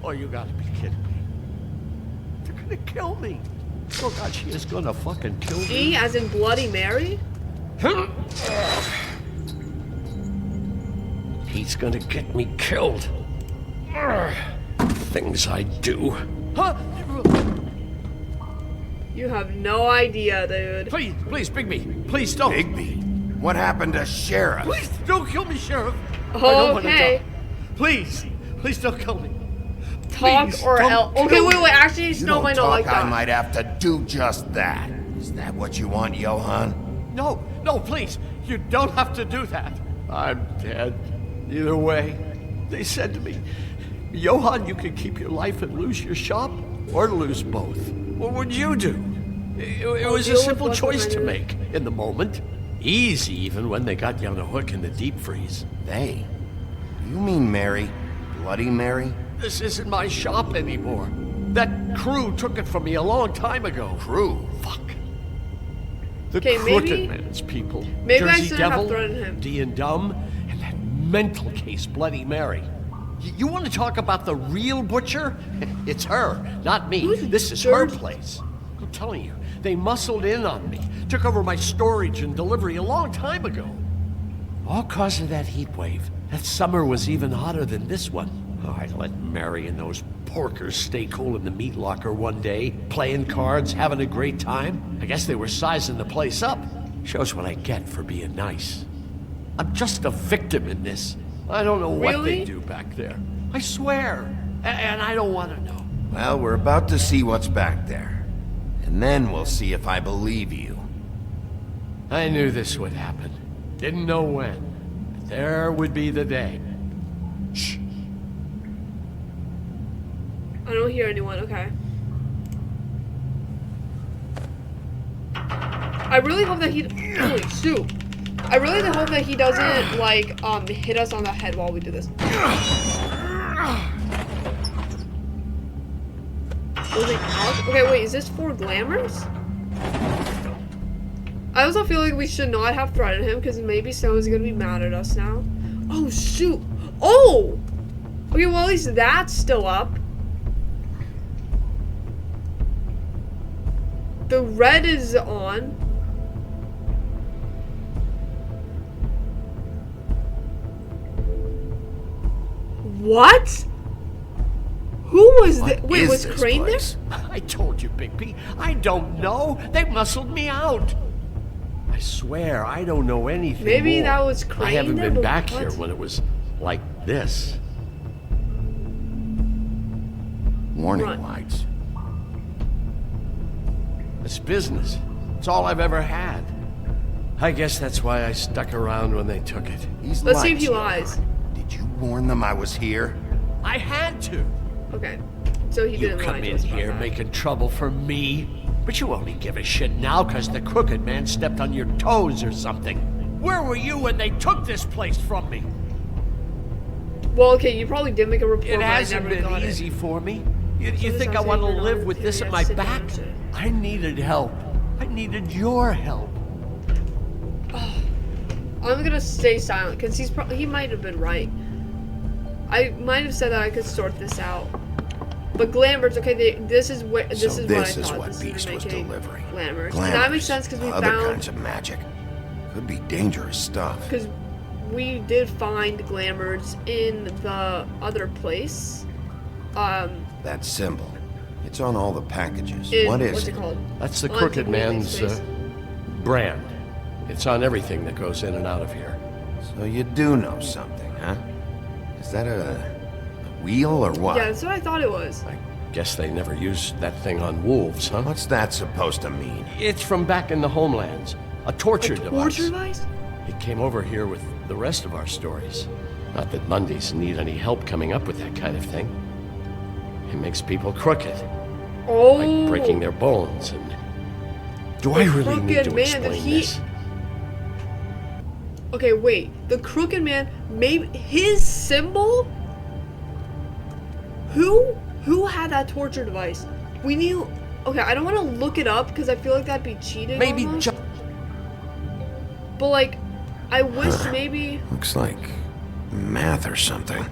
Oh, you gotta be kidding me. They're gonna kill me. Oh God, she is gonna fucking kill me. E as in Bloody Mary? He's gonna get me killed. Things I do. Huh? You have no idea, dude. Please, Bigby. Please don't. Bigby? What happened to Sheriff? Please don't kill me, Sheriff. I don't wanna Okay. die. Please don't kill me. Talk Please, or don't else. kill Okay, me. wait. Actually, You Snow don't might not talk, like that. I might have to do just that. Is that what you want, Johan? No, please. You don't have to do that. I'm dead. Either way. They said to me, Johan, you can keep your life and lose your shop, or lose both. What would you do? It was deal a with simple what's choice to behind make in the moment. Easy, even when they got you on a hook in the deep freeze. They? You mean Mary? Bloody Mary? This isn't my shop anymore. That crew took it from me a long time ago. Crew? Fuck. The Okay, Crooked maybe- Man's people. maybe I Jersey shouldn't have Devil, threatened him. D and Dumb, and that mental case, Bloody Mary. You want to talk about the real butcher? It's her, not me. Who's This is her Jersey? place. I'm telling you, They muscled in on me, took over my storage and delivery a long time ago. All cause of that heat wave. That summer was even hotter than this one. Oh, I let Mary and those porkers stay cool in the meat locker one day, playing cards, having a great time. I guess they were sizing the place up. Shows what I get for being nice. I'm just a victim in this. I don't know what they do back there. I swear. And I don't want to know. Well, we're about to see what's back there. And then we'll see if I believe you. I knew this would happen. Didn't know when. But there would be the day. Shh. I don't hear anyone, okay. I really hope that he, holy shoot. I really hope that he doesn't, like, hit us on the head while we do this. Okay, wait, is this for glamours? I also feel like we should not have threatened him, because maybe someone's gonna be mad at us now. Oh, shoot. Oh! Okay, well, at least that's still up. The red is on. What? Who was this? Wait, was Crane there? I told you, Bigby. I don't know. They muscled me out. I swear, I don't know anything Maybe more. that was Crane I haven't there, been but back what? here when it was like this. Warning lights. It's business. It's all I've ever had. I guess that's why I stuck around when they took it. Let's see if he lies. Did you warn them I was here? I had to. Okay, so he You didn't lie come to in us about here that. making trouble for me, but you only give a shit now because the crooked man stepped on your toes or something. Where were you when they took this place from me? Well, okay, you probably did make a report, It but I hasn't never been got easy it. for me. You this think I sounds want to like you're live not with this at serious. my Sit down, back? sit. I needed help. I needed your help. I'm gonna stay silent because he might have been right. I might have said that I could sort this out. But Glamours, okay, this is what this So is this what I is thought. what This Beast was making delivering. Glamours. And that makes sense because we other found kinds of magic. Could be dangerous stuff. because we did find Glamours in the other place. That symbol. It's on all the packages. In, What is what's it? it called? That's the On crooked Antique man's Space. brand. It's on everything that goes in and out of here. So you do know something, huh? Is that a wheel or what? Yeah, that's what I thought it was. I guess they never used that thing on wolves, huh? What's that supposed to mean? It's from back in the homelands. A torture device. Torture device? It came over here with the rest of our stories. Not that Mondays need any help coming up with that kind of thing. It makes people crooked. Oh. Like breaking their bones and... Do I really need to Crooked man, did explain he- this? Okay, wait. The Crooked Man, maybe his symbol? Who had that torture device? We knew. Okay, I don't want to look it up because I feel like that'd be cheating. Maybe almost. But like, I wish maybe. Looks like math or something.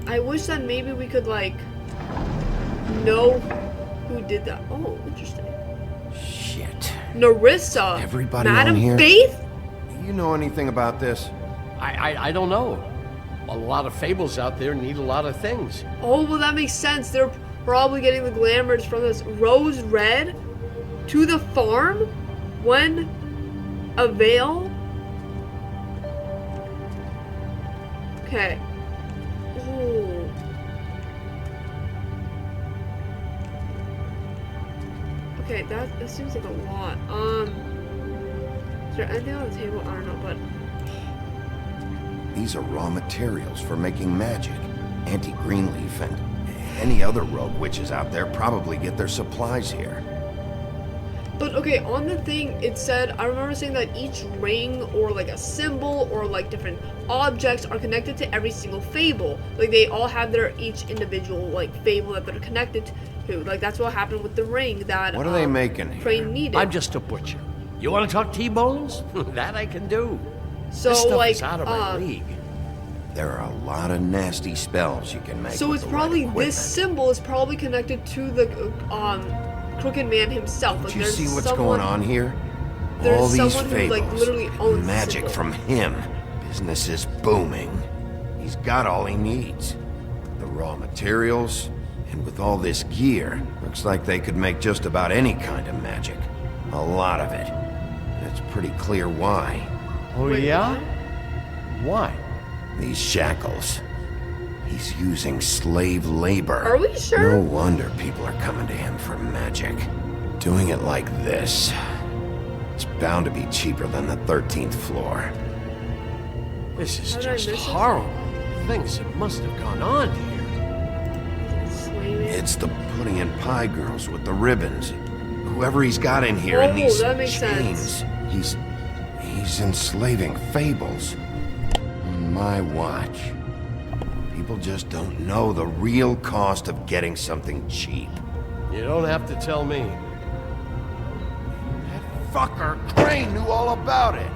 I wish that maybe we could like know who did that. Oh, interesting. Shit. Narissa. Everybody Madam on here? Faith? You know anything about this? I don't know. A lot of fables out there need a lot of things. Oh, well, that makes sense. They're probably getting the Glamours from this Rose Red to the farm when a veil. Okay. Oh. Okay, that seems like a lot. Is there anything on the table? I don't know, but These are raw materials for making magic. Auntie Greenleaf and any other rogue witches out there probably get their supplies here. But okay, on the thing, it said, I remember saying that each ring or like a symbol or like different objects are connected to every single fable. Like they all have their each individual like fable that they're connected to. Like that's what happened with the ring that What are they making here? Crane needed. I'm just a butcher. You want to talk T-bones? That I can do. So this stuff like is out of my league. There are a lot of nasty spells you can make. So with it's the right probably equipment. this symbol is probably connected to the Crooked Man himself. Like Do you there's see what's someone, going on here? There's All these someone fables, who like literally owns the magic symbol. from him. Business is booming. He's got all he needs. The raw materials, and with all this gear, looks like they could make just about any kind of magic. A lot of it. And it's pretty clear why. Oh, yeah? Why? These shackles. He's using slave labor. Are we sure? No wonder people are coming to him for magic. Doing it like this. It's bound to be cheaper than the 13th floor. This is How did I just miss it? horrible. Things that must have gone on here. Slaving. It's the pudding and pie girls with the ribbons. Whoever he's got in here in Oh, these that makes chains. He's enslaving fables. On my watch. People just don't know the real cost of getting something cheap. You don't have to tell me. That fucker Crane knew all about it.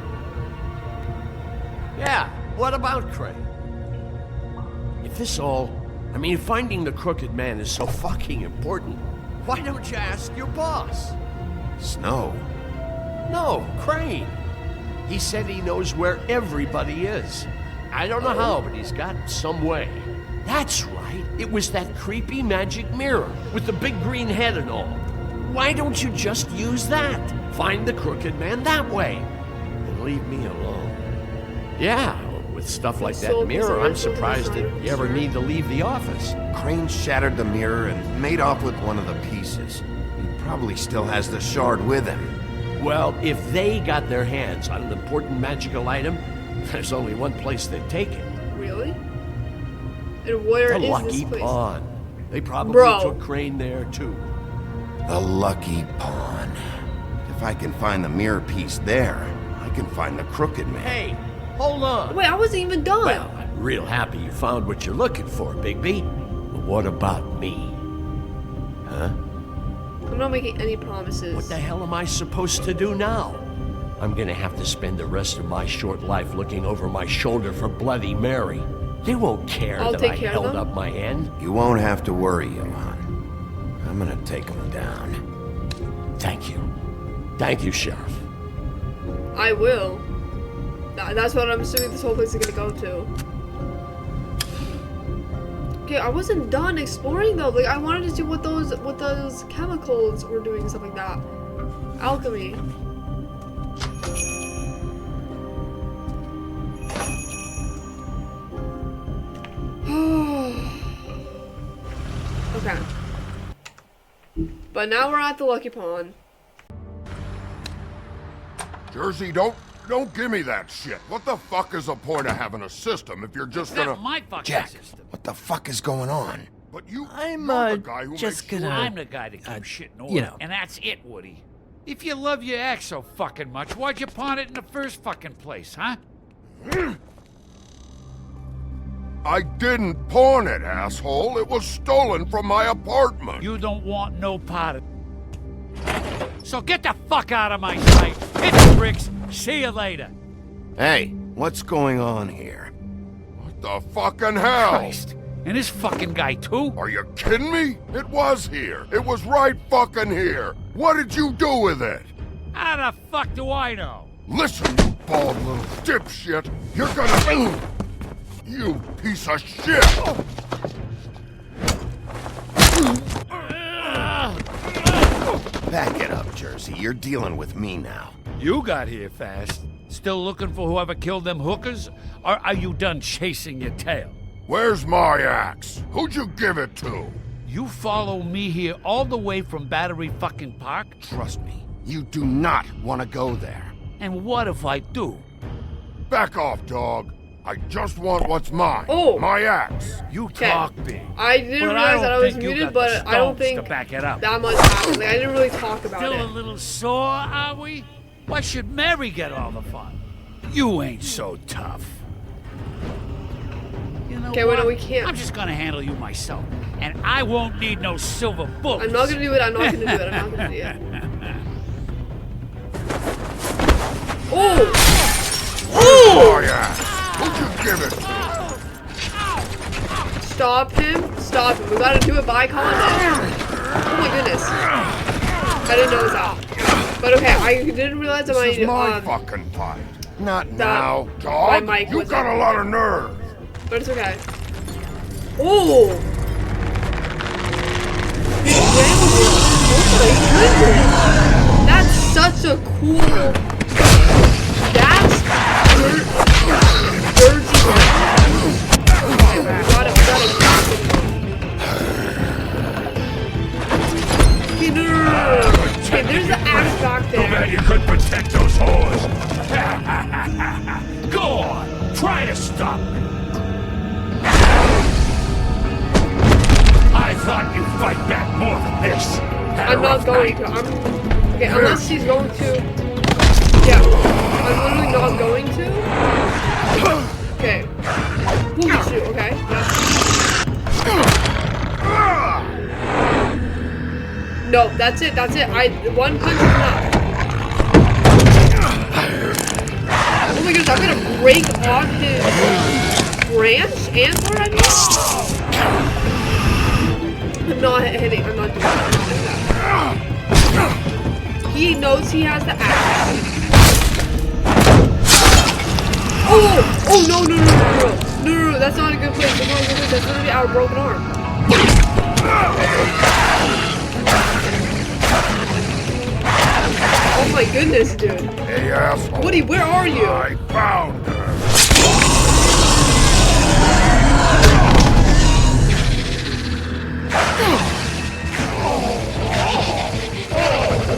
Yeah, what about Crane? If this all... I mean, finding the Crooked Man is so fucking important, why don't you ask your boss? Snow. No, Crane. He said he knows where everybody is. I don't know how, but he's got some way. That's right. It was that creepy magic mirror with the big green head and all. Why don't you just use that? Find the Crooked Man that way. And leave me alone. Yeah, with stuff like that mirror, I'm surprised that you ever need to leave the office. Crane shattered the mirror and made off with one of the pieces. He probably still has the shard with him. Well, if they got their hands on an important magical item, there's only one place they'd take it. Really? And where The is Lucky this place? Pawn. They probably Bro. took Crane there, too. The Lucky Pawn. If I can find the mirror piece there, I can find the Crooked Man. Hey, hold on. Wait, I wasn't even done. Well, I'm real happy you found what you're looking for, Bigby. But what about me? Huh? I'm not making any promises. What the hell am I supposed to do now? I'm gonna have to spend the rest of my short life looking over my shoulder for Bloody Mary. They won't care I'll that take I care of held them. up my end. You won't have to worry, Johan. I'm gonna take him down. Thank you. Thank you, Sheriff. I will. That's what I'm assuming this whole place is gonna go to. Okay, I wasn't done exploring though. Like I wanted to see what those chemicals were doing and stuff like that. Alchemy. Okay. But now we're at the Lucky Pawn. Jersey, don't give me that shit. What the fuck is the point of having a system if you're just That's gonna... my fucking Jack, system. what the fuck is going on? But you're I'm the guy who just makes gonna... I'm the guy that keeps shit in order. you know. And that's it, Woody. If you love your ex so fucking much, why'd you pawn it in the first fucking place, huh? I didn't pawn it, asshole. It was stolen from my apartment. You don't want no part of it. So get the fuck out of my sight. Hit the bricks. See you later. Hey, what's going on here? What the fucking hell? Christ. And this fucking guy, too? Are you kidding me? It was here. It was right fucking here. What did you do with it? How the fuck do I know? Listen, you bald little dipshit. You're gonna... You piece of shit! Back it up, Jersey. You're dealing with me now. You got here fast. Still looking for whoever killed them hookers? Or are you done chasing your tail? Where's my axe? Who'd you give it to? You follow me here all the way from Battery fucking Park? Trust me, you do not want to go there. And what if I do? Back off, dog. I just want what's mine. Oh. My axe. You Okay. talk big. I didn't But realize that I was think you muted, got but the I don't stones think to back it up. that much happened. Like, I didn't really talk about Still a it. little sore, are we? Why should Mary get all the fun? You ain't so tough. You know Okay, wait, no, what? we can't. I'm just gonna handle you myself, and I won't need no silver bullets. I'm not gonna do it. I'm not gonna do it. I'm not gonna do it. Oh! My axe. Who'd you give it to? Stop him. Stop him. We gotta do it by condo. Oh my goodness. I didn't know it was out. But okay, I didn't realize that This is my fucking fight. Not now, my dog. mic You was got a lot of nerve. But it's okay. Oh! Oh my goodness! That's such a cool... That's... dirty. Okay, we got it. Okay, no. Okay, there's the axe back there. Too bad you couldn't protect those whores. Go on, try to stop me. I thought you'd fight back more than this. I'm not going to. Okay, unless she's going to. Yeah, I'm literally not going to. Okay. Holy shoot, okay. Yeah. No, that's it. One punch is enough. Oh my goodness, I'm gonna break off his branch and sword, I mean. I'm not hitting, I'm not doing that. He knows he has the axe. Oh, no, that's not a good place. That's literally our broken arm. Oh my goodness, dude. Hey, asshole. Woody, where are you? I found her.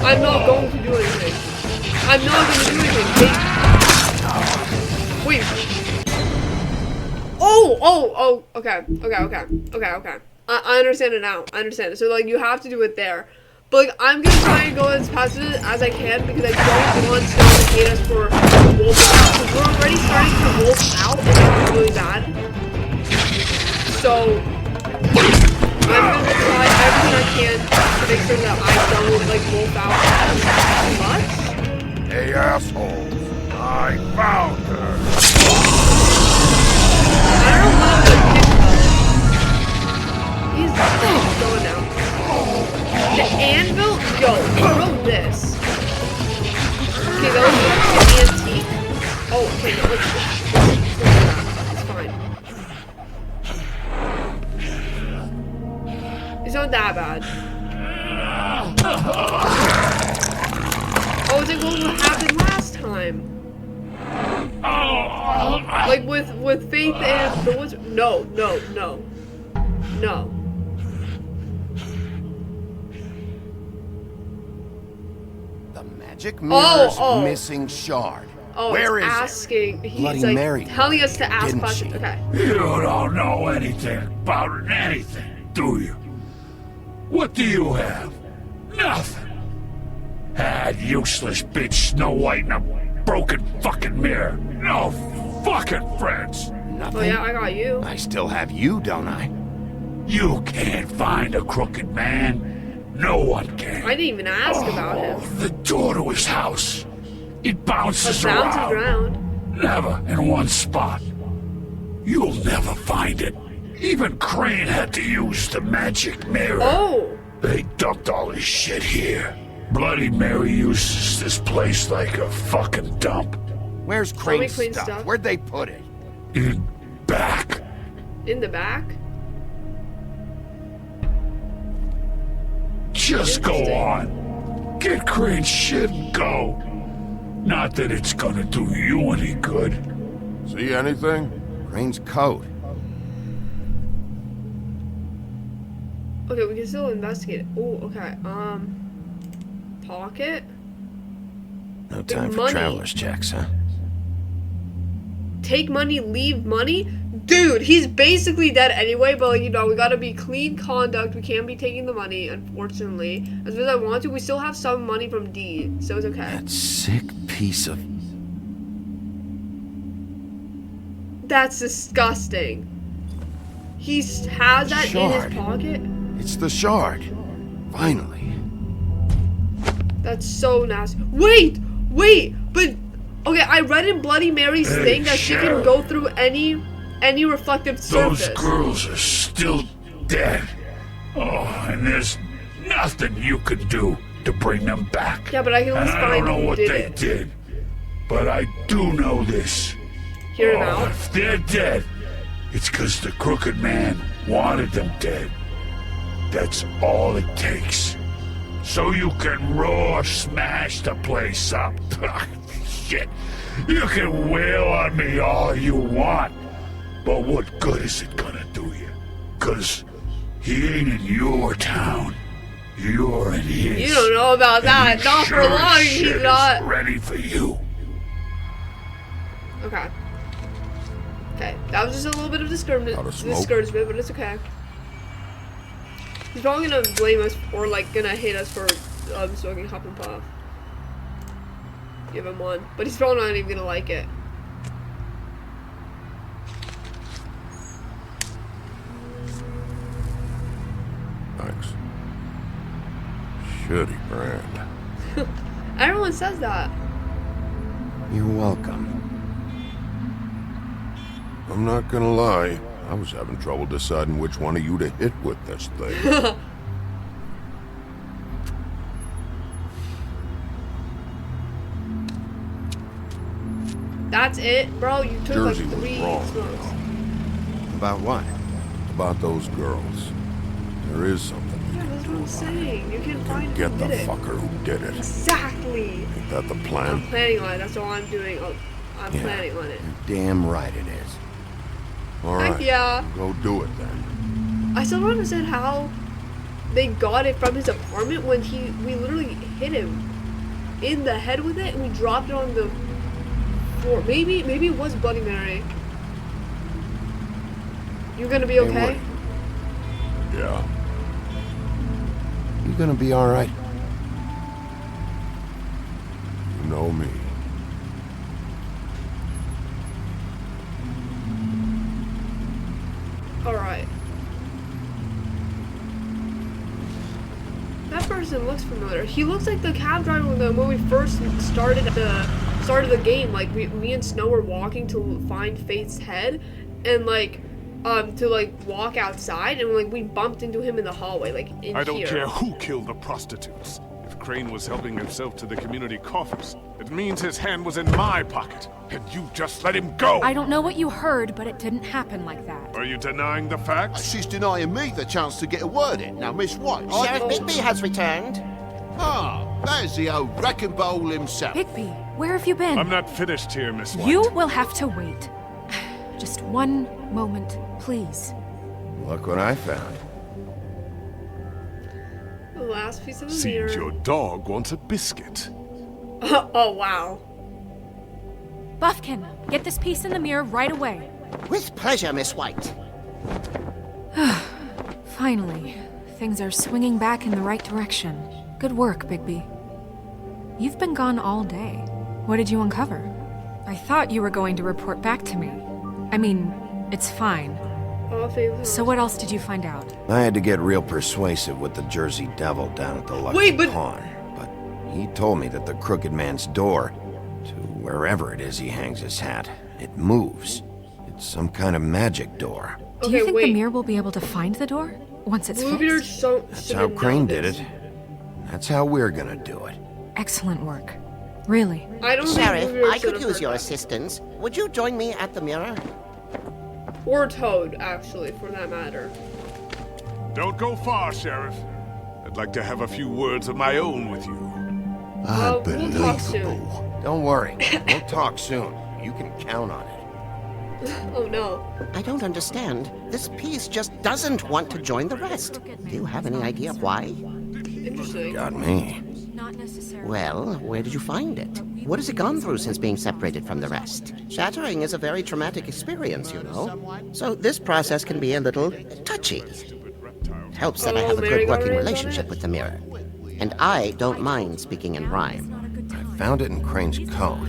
I'm not going to do anything. Wait. Oh, okay. I understand it now. I understand it. So, like, you have to do it there. But, like, I'm gonna try and go as fast as I can because I don't want Snow to hate us for wolfing out. Because we're already starting to wolf out and it's really bad. So, I'm gonna try everything I can to make sure that I don't, like, wolf out too much. Hey, assholes. I found her. I don't know what I'm gonna pick up. He's going now. The anvil? Yo, throw this. Okay, that was an antique. Oh, okay, no, it's fine. It's not that bad. Oh, it's like what happened last time. Like with Faith and the woods. No. The magic mirror's missing shard. Oh, Where it's is asking. it? He's Bloody like Mary, telling us to ask didn't questions. she? Okay. You don't know anything about anything, do you? What do you have? Nothing. That useless bitch Snow White and a broken fucking mirror. No fucking friends. Nothing. Oh yeah, I got you. I still have you, don't I? You can't find a crooked man. No one can. I didn't even ask about him. The door to his house. It bounces around. Never in one spot. You'll never find it. Even Crane had to use the magic mirror. Oh. They dumped all his shit here. Bloody Mary uses this place like a fucking dump. Where's Crane's stuff? Where'd they put it? In back. In the back? Just go on. Get Crane's shit and go. Not that it's gonna do you any good. See anything? Crane's coat. Okay, we can still investigate it. Oh, okay. Pocket? No time for money. traveler's checks, huh? Take money, leave money? Dude, he's basically dead anyway, but, like, you know, we gotta be clean conduct. We can't be taking the money, unfortunately. As much as I want to, we still have some money from D, so it's okay. That sick piece of... That's disgusting. He has that in his pocket? It's the shard. Finally. That's so nasty. Wait, but okay, I read in Bloody Mary's thing that she can go through any any reflective surface. Those girls are still dead. Oh, and there's nothing you could do to bring them back. Yeah, but I can at least and I find don't know who what did they it. did, but I do know this. Hear him out. If they're dead, it's because the Crooked Man wanted them dead. That's all it takes. So you can raw smash the place up. Shit. You can wail on me all you want, but what good is it gonna do you? 'Cause he ain't in your town. You're in his. You don't know about that. And Not for sure long, as he's shit is not. ready for you. Okay. Okay, that was just a little bit of discouragement, but it's okay. He's probably gonna blame us or like gonna hate us for smoking Hop and Puff. Give him one, but he's probably not even gonna like it. Thanks. Shitty brand. Everyone says that. You're welcome. I'm not gonna lie, I was having trouble deciding which one of you to hit with this thing. That's it, bro. You took Jersey like was 3 wrong. smokes. About what? About those girls. There is something you Yeah, can that's do what I'm about it. saying. You can find Get who the did it. fucker who did it. Exactly. Ain't that the I'm plan? planning on it. That's all I'm doing. I'm Yeah. planning on it. You're damn right it is. All Heck right. yeah. Go do it then. I still don't understand how they got it from his apartment when we literally hit him in the head with it and we dropped it on the floor. Maybe it was Bloody Mary. You gonna be okay? Yeah. You gonna be all right? You know me. Alright. That person looks familiar. He looks like the cab driver when we first started the game. Like me and Snow were walking to find Faith's head, and like to like walk outside, and like we bumped into him in the hallway, like in here. I don't care who killed the prostitutes. If Crane was helping himself to the community coffers, it means his hand was in my pocket, and you just let him go! I don't know what you heard, but it didn't happen like that. Are you denying the facts? She's denying me the chance to get a word in. Now, Miss White... Sheriff Bigby has returned. Ah, there's the old wrecking bowl himself. Bigby, where have you been? I'm not finished here, Miss White. You will have to wait. Just one moment, please. Look what I found. The last piece of the Seems mirror. your dog wants a biscuit. Oh wow. Buffkin, get this piece in the mirror right away. With pleasure, Miss White. Finally, things are swinging back in the right direction. Good work, Bigby. You've been gone all day. What did you uncover? I thought you were going to report back to me. I mean, it's fine. So what else did you find out? I had to get real persuasive with the Jersey Devil down at the Lucky Pawn, but he told me that the Crooked Man's door, to wherever it is he hangs his hat, it moves. It's some kind of magic door. Do you think the mirror will be able to find the door once it's fixed? That's how Crane did it. That's how we're gonna do it. Excellent work. Really. Sheriff, I could use your assistance. Would you join me at the mirror? Or Toad, actually, for that matter. Don't go far, Sheriff. I'd like to have a few words of my own with you. We'll talk soon. Don't worry. We'll talk soon. You can count on it. Oh no. I don't understand. This piece just doesn't want to join the rest. Do you have any idea why? Interesting. Got me. Well, where did you find it? What has it gone through since being separated from the rest? Shattering is a very traumatic experience, you know. So this process can be a little touchy. It helps that I have a good working relationship with the mirror. And I don't mind speaking in rhyme. I found it in Crane's coat.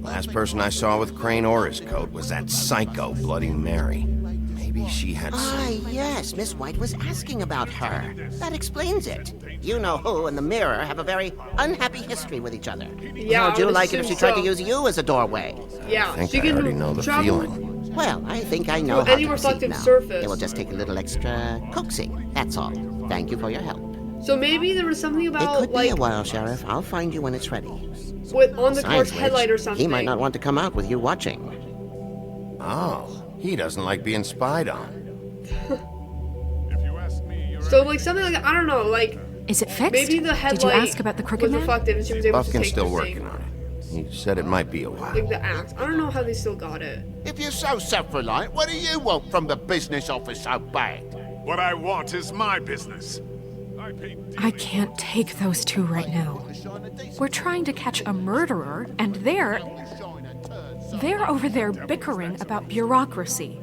Last person I saw with Crane or his coat was that psycho Bloody Mary. Maybe she had some... Yes, Miss White was asking about her. That explains it. You know who and the mirror have a very unhappy history with each other. Yeah, How'd you I would like it if assume she tried to so. use you as a doorway? Yeah, I think she I can already know the travel feeling. Well, I think I know Through how any to proceed reflective now. surface. It will just take a little extra coaxing, that's all. Thank you for your help. So maybe there was something It about, could be like, a while, Sheriff. I'll find you when it's ready. on the car's Besides headlight or which, something. he might not want to come out with you watching. Oh, he doesn't like being spied on. So, like, something like, I don't know, like... Is it fixed? Maybe the headlight Did you ask about the crooked was man? reflective and she was able to Buffkin's take still the working thing. on it. He said it might be a while. Like, the axe. I don't know how they still got it. If you're so self-reliant, what do you want from the business office so bad? What I want is my business. I can't take those two right now. We're trying to catch a murderer, and they're over there bickering about bureaucracy.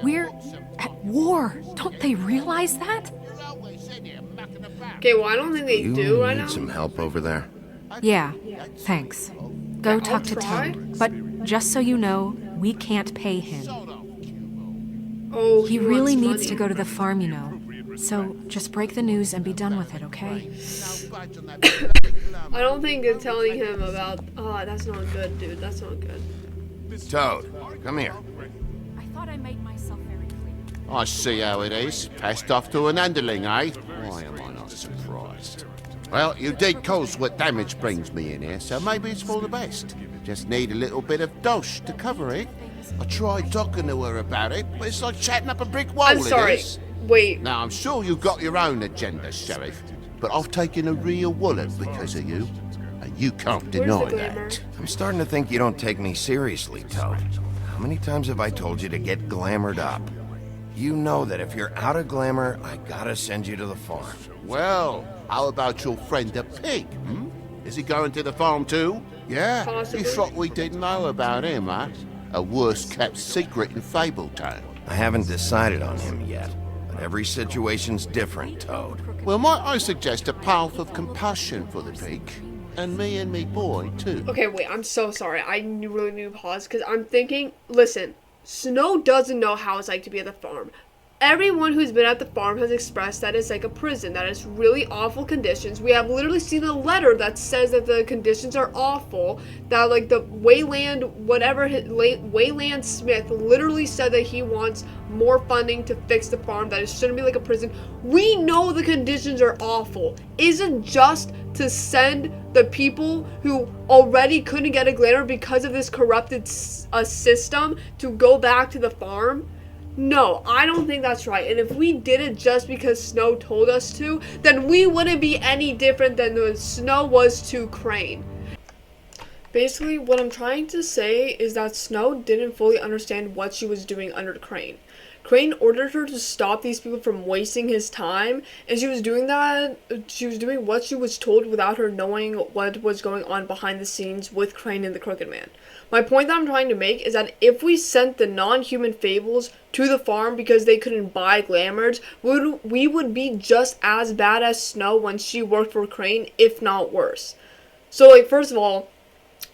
We're at war. Don't they realize that? Okay, well, I don't think they You do right need now. some help over there? Yeah, thanks. Go talk to try. Toad. But just so you know, we can't pay him. Oh, He really wants needs money. to go to the farm, you know. So just break the news and be done with it, okay? I don't think telling him about... Oh, that's not good, dude. That's not good. Toad, come here. I thought I made myself very clear. I see how it is. Passed off to an underling, eh? Why am I not surprised? Well, you did cause what damage brings me in here, so maybe it's for the best. Just need a little bit of dosh to cover it. I tried talking to her about it, but it's like chatting up a brick wall. I'm sorry. It is. Wait. Now, I'm sure you've got your own agenda, Sheriff, but I've taken a real wallet because of you, and you can't deny that. I'm starting to think you don't take me seriously, Toad. How many times have I told you to get glamored up? You know that if you're out of glamour, I gotta send you to the farm. Well, how about your friend the pig, hmm? Is he going to the farm too? Yeah? Possibly. You thought we didn't know about him, huh? A worst-kept secret in Fabletown. I haven't decided on him yet, but every situation's different, Toad. Well, might I suggest a path of compassion for the pig? And me boy, too. Okay, wait, I'm so sorry. I really need to pause because I'm thinking, listen, Snow doesn't know how it's like to be at the farm. Everyone who's been at the farm has expressed that it's like a prison, that it's really awful conditions. We have literally seen a letter that says that the conditions are awful, that like the Wayland Smith literally said that he wants more funding to fix the farm, that it shouldn't be like a prison. We know the conditions are awful. Is it just to send the people who already couldn't get a glamour because of this corrupted system to go back to the farm? No, I don't think that's right. And if we did it just because Snow told us to, then we wouldn't be any different than the Snow was to Crane. Basically, what I'm trying to say is that Snow didn't fully understand what she was doing under Crane. Crane ordered her to stop these people from wasting his time, and she was doing that, she was doing what she was told without her knowing what was going on behind the scenes with Crane and the Crooked Man. My point that I'm trying to make is that if we sent the non-human Fables to the farm because they couldn't buy glamours, we would be just as bad as Snow when she worked for Crane, if not worse. So, like, first of all,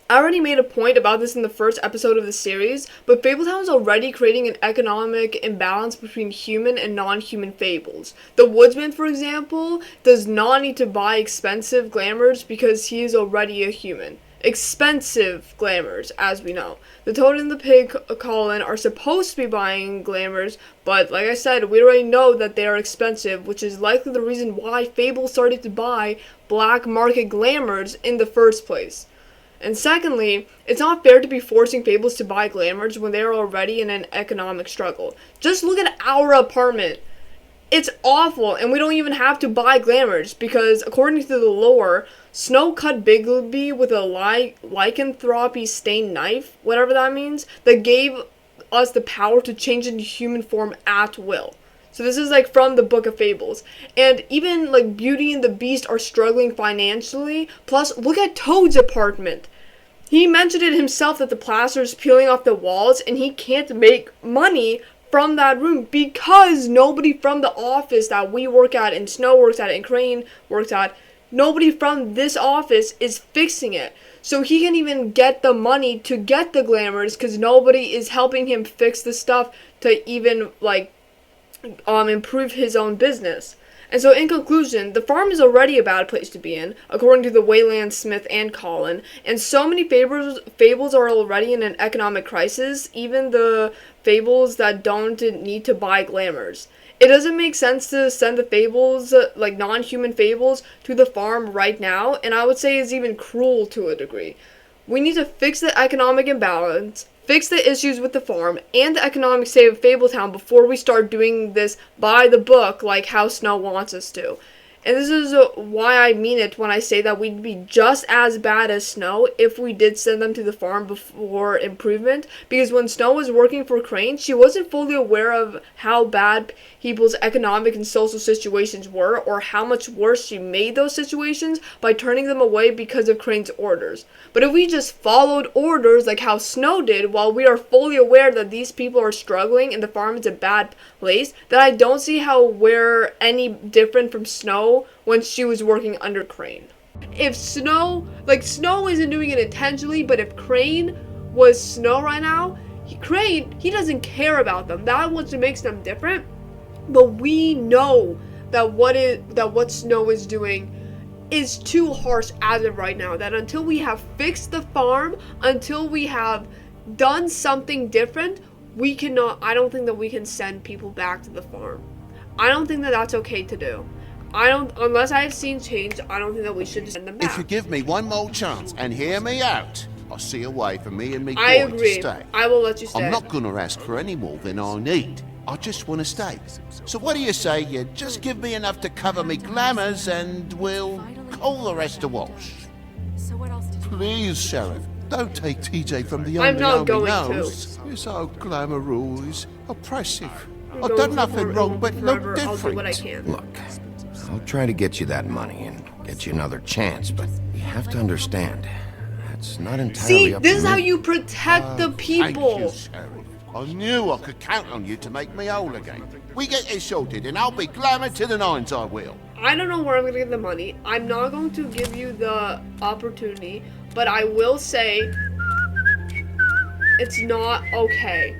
I already made a point about this in the first episode of the series, but Fabletown is already creating an economic imbalance between human and non-human Fables. The Woodsman, for example, does not need to buy expensive glamours because he is already a human. Expensive glamours, as we know. The Toad and the Pig, Colin, are supposed to be buying glamours, but like I said, we already know that they are expensive, which is likely the reason why Fable started to buy black market glamours in the first place. And secondly, it's not fair to be forcing Fables to buy glamours when they are already in an economic struggle. Just look at our apartment. It's awful, and we don't even have to buy glamours, because according to the lore, Snow cut Bigby with a lycanthropy stained knife, whatever that means, that gave us the power to change into human form at will. So this is like from the Book of Fables. And even like Beauty and the Beast are struggling financially. Plus, look at Toad's apartment. He mentioned it himself that the plaster is peeling off the walls and he can't make money from that room because nobody from the office that we work at and Snow works at and Crane works at, nobody from this office is fixing it. So he can even get the money to get the glamours because nobody is helping him fix the stuff to even like improve his own business. And so, in conclusion, the farm is already a bad place to be in, according to the Wayland, Smith, and Colin. And so many fables are already in an economic crisis, even the fables that don't need to buy glamours. It doesn't make sense to send the fables, like non-human fables, to the farm right now, and I would say it's even cruel to a degree. We need to fix the economic imbalance, fix the issues with the farm, and the economic state of Fabletown before we start doing this by the book like how Snow wants us to. And this is why I mean it when I say that we'd be just as bad as Snow if we did send them to the farm before improvement. Because when Snow was working for Crane, she wasn't fully aware of how bad people's economic and social situations were, or how much worse she made those situations by turning them away because of Crane's orders. But if we just followed orders like how Snow did, while we are fully aware that these people are struggling and the farm is a bad place, then I don't see how we're any different from Snow when she was working under Crane. If Snow isn't doing it intentionally, but if Crane was Snow right now, Crane, he doesn't care about them. That's what makes them different. But we know that what Snow is doing is too harsh as of right now. That until we have fixed the farm, until we have done something different, I don't think that we can send people back to the farm. I don't think that that's okay to do. Unless I have seen change, I don't think that we should just send them back. If you give me one more chance and hear me out, I'll see a way for me and me I boy agree. to stay. I will let you stay. I'm not gonna ask for any more than I need. I just want to stay. So what do you say you just give me enough to cover me glamours and we'll call the rest a wash? So what else did you... Please, Sheriff, don't take TJ from the I'm not only going knows. You're so glamorous, oppressive. I've done nothing wrong but look different. I'll do what I can. Look, I'll try to get you that money and get you another chance, but you have to understand, that's not entirely See, up to this is me. how you protect the people. Thank you, Sheriff. I knew I could count on you to make me whole again. We get this sorted and I'll be glamour to the nines, I will. I don't know where I'm going to get the money. I'm not going to give you the opportunity, but I will say it's not okay.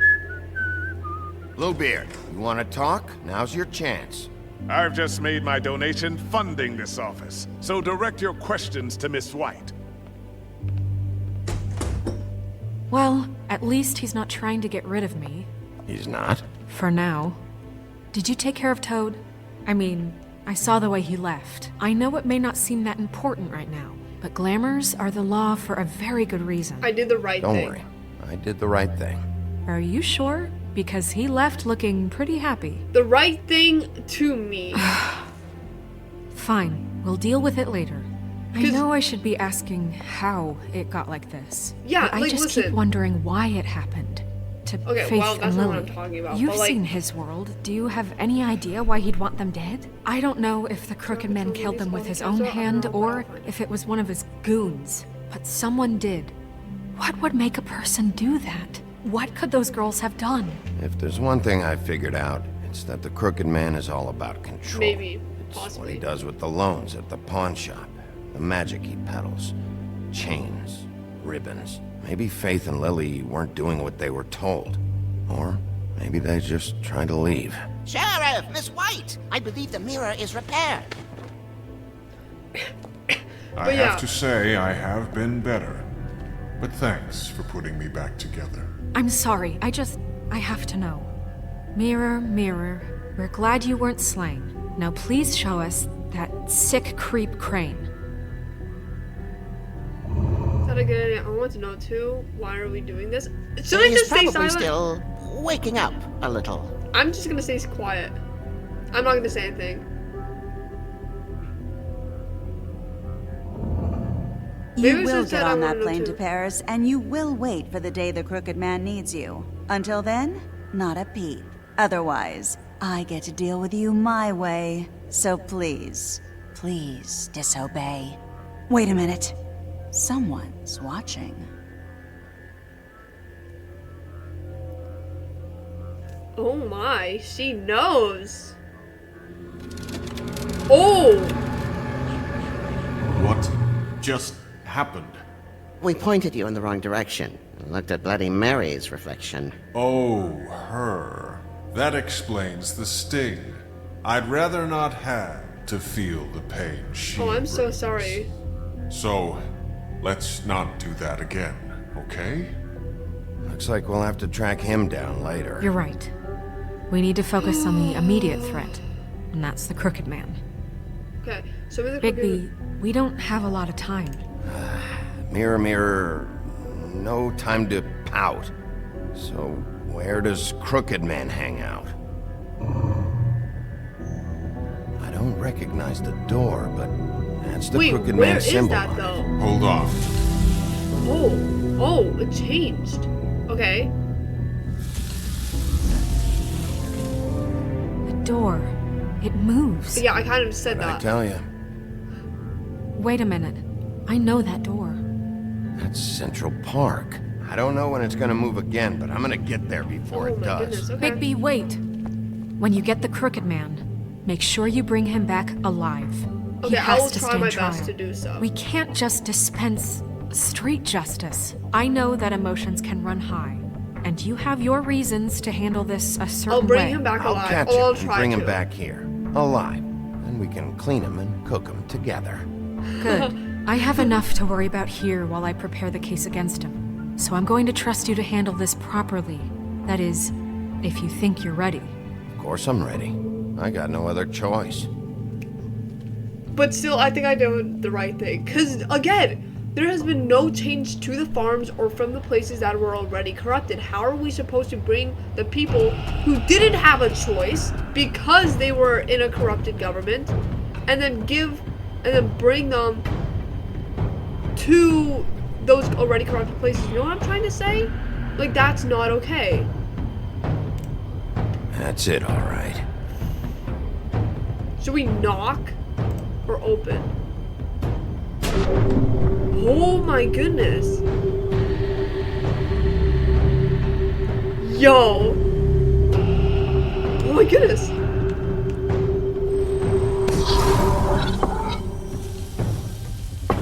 Bluebeard, you want to talk? Now's your chance. I've just made my donation funding this office, so direct your questions to Miss White. Well, at least he's not trying to get rid of me. He's not? For now. Did you take care of Toad? I mean, I saw the way he left. I know it may not seem that important right now, but glamours are the law for a very good reason. I did the right Don't thing. worry. I did the right thing. Are you sure? Because he left looking pretty happy. The right thing to me. Fine, we'll deal with it later. I know I should be asking how it got like this. Yeah, but I like, just listen. keep wondering why it happened. To Okay, Faith well, that's and not Lily. what I'm talking about, You've but, like- seen his world. Do you have any idea why he'd want them dead? I don't know if the Crooked Man killed them with his own hand or if it was one of his goons, but someone did. What would make a person do that? What could those girls have done? If there's one thing I figured out, it's that the Crooked Man is all about control. Maybe. It's what Possibly. he does with the loans at the pawn shop, the magic he peddles, chains, ribbons. Maybe Faith and Lily weren't doing what they were told. Or maybe they just tried to leave. Sheriff, Miss White! I believe the mirror is repaired. I have to say I have been better. But thanks for putting me back together. I'm sorry, I have to know. Mirror, mirror, we're glad you weren't slain. Now please show us that sick creep Crane. Is that a good idea? I want to know too. Why are we doing this? Should I He's just stay probably silent? still waking up a little. I'm just gonna stay quiet. I'm not gonna say anything. Maybe You we will should've said get I on that wanted plane to. to Paris, and you will wait for the day the Crooked Man needs you. Until then, not a peep. Otherwise, I get to deal with you my way. So please, please disobey. Wait a minute. Someone's watching. Oh my, she knows. Oh! What just happened? We pointed you in the wrong direction and looked at Bloody Mary's reflection. Oh, her. That explains the sting. I'd rather not have to feel the pain she Oh, I'm so brings. sorry. So, let's not do that again, okay? Looks like we'll have to track him down later. You're right. We need to focus on the immediate threat, and that's the Crooked Man. Okay, so with the Bigby, we don't have a lot of time. Mirror, mirror, no time to pout. So, where does Crooked Man hang out? I don't recognize the door, but that's the Wait, Crooked where Man is symbol. that on it. though? Hold on. Oh, it changed. Okay. The door. It moves. Yeah, I kind of said I that. tell you, Wait a minute. I know that door. that's Central Park. I don't know when it's gonna move again, but I'm gonna get there before it does. Bigby, wait. When you get the Crooked Man, make sure you bring him back alive. Okay, He I has will to try stand my trial. best to do so. We can't just dispense street justice. I know that emotions can run high, and you have your reasons to handle this a certain way. I'll bring him back I'll alive. catch Or him I'll and try bring to. him back here, alive. And we can clean him and cook him together. Good. I have enough to worry about here while I prepare the case against him. So I'm going to trust you to handle this properly. That is, if you think you're ready. Of course I'm ready. I got no other choice. But still, I think I did the right thing. Because, again, there has been no change to the farms or from the places that were already corrupted. How are we supposed to bring the people who didn't have a choice because they were in a corrupted government and then bring them to those already corrupted places? You know what I'm trying to say? Like, that's not okay. That's it, all right. Should we knock or open? Oh my goodness. Yo. Oh my goodness.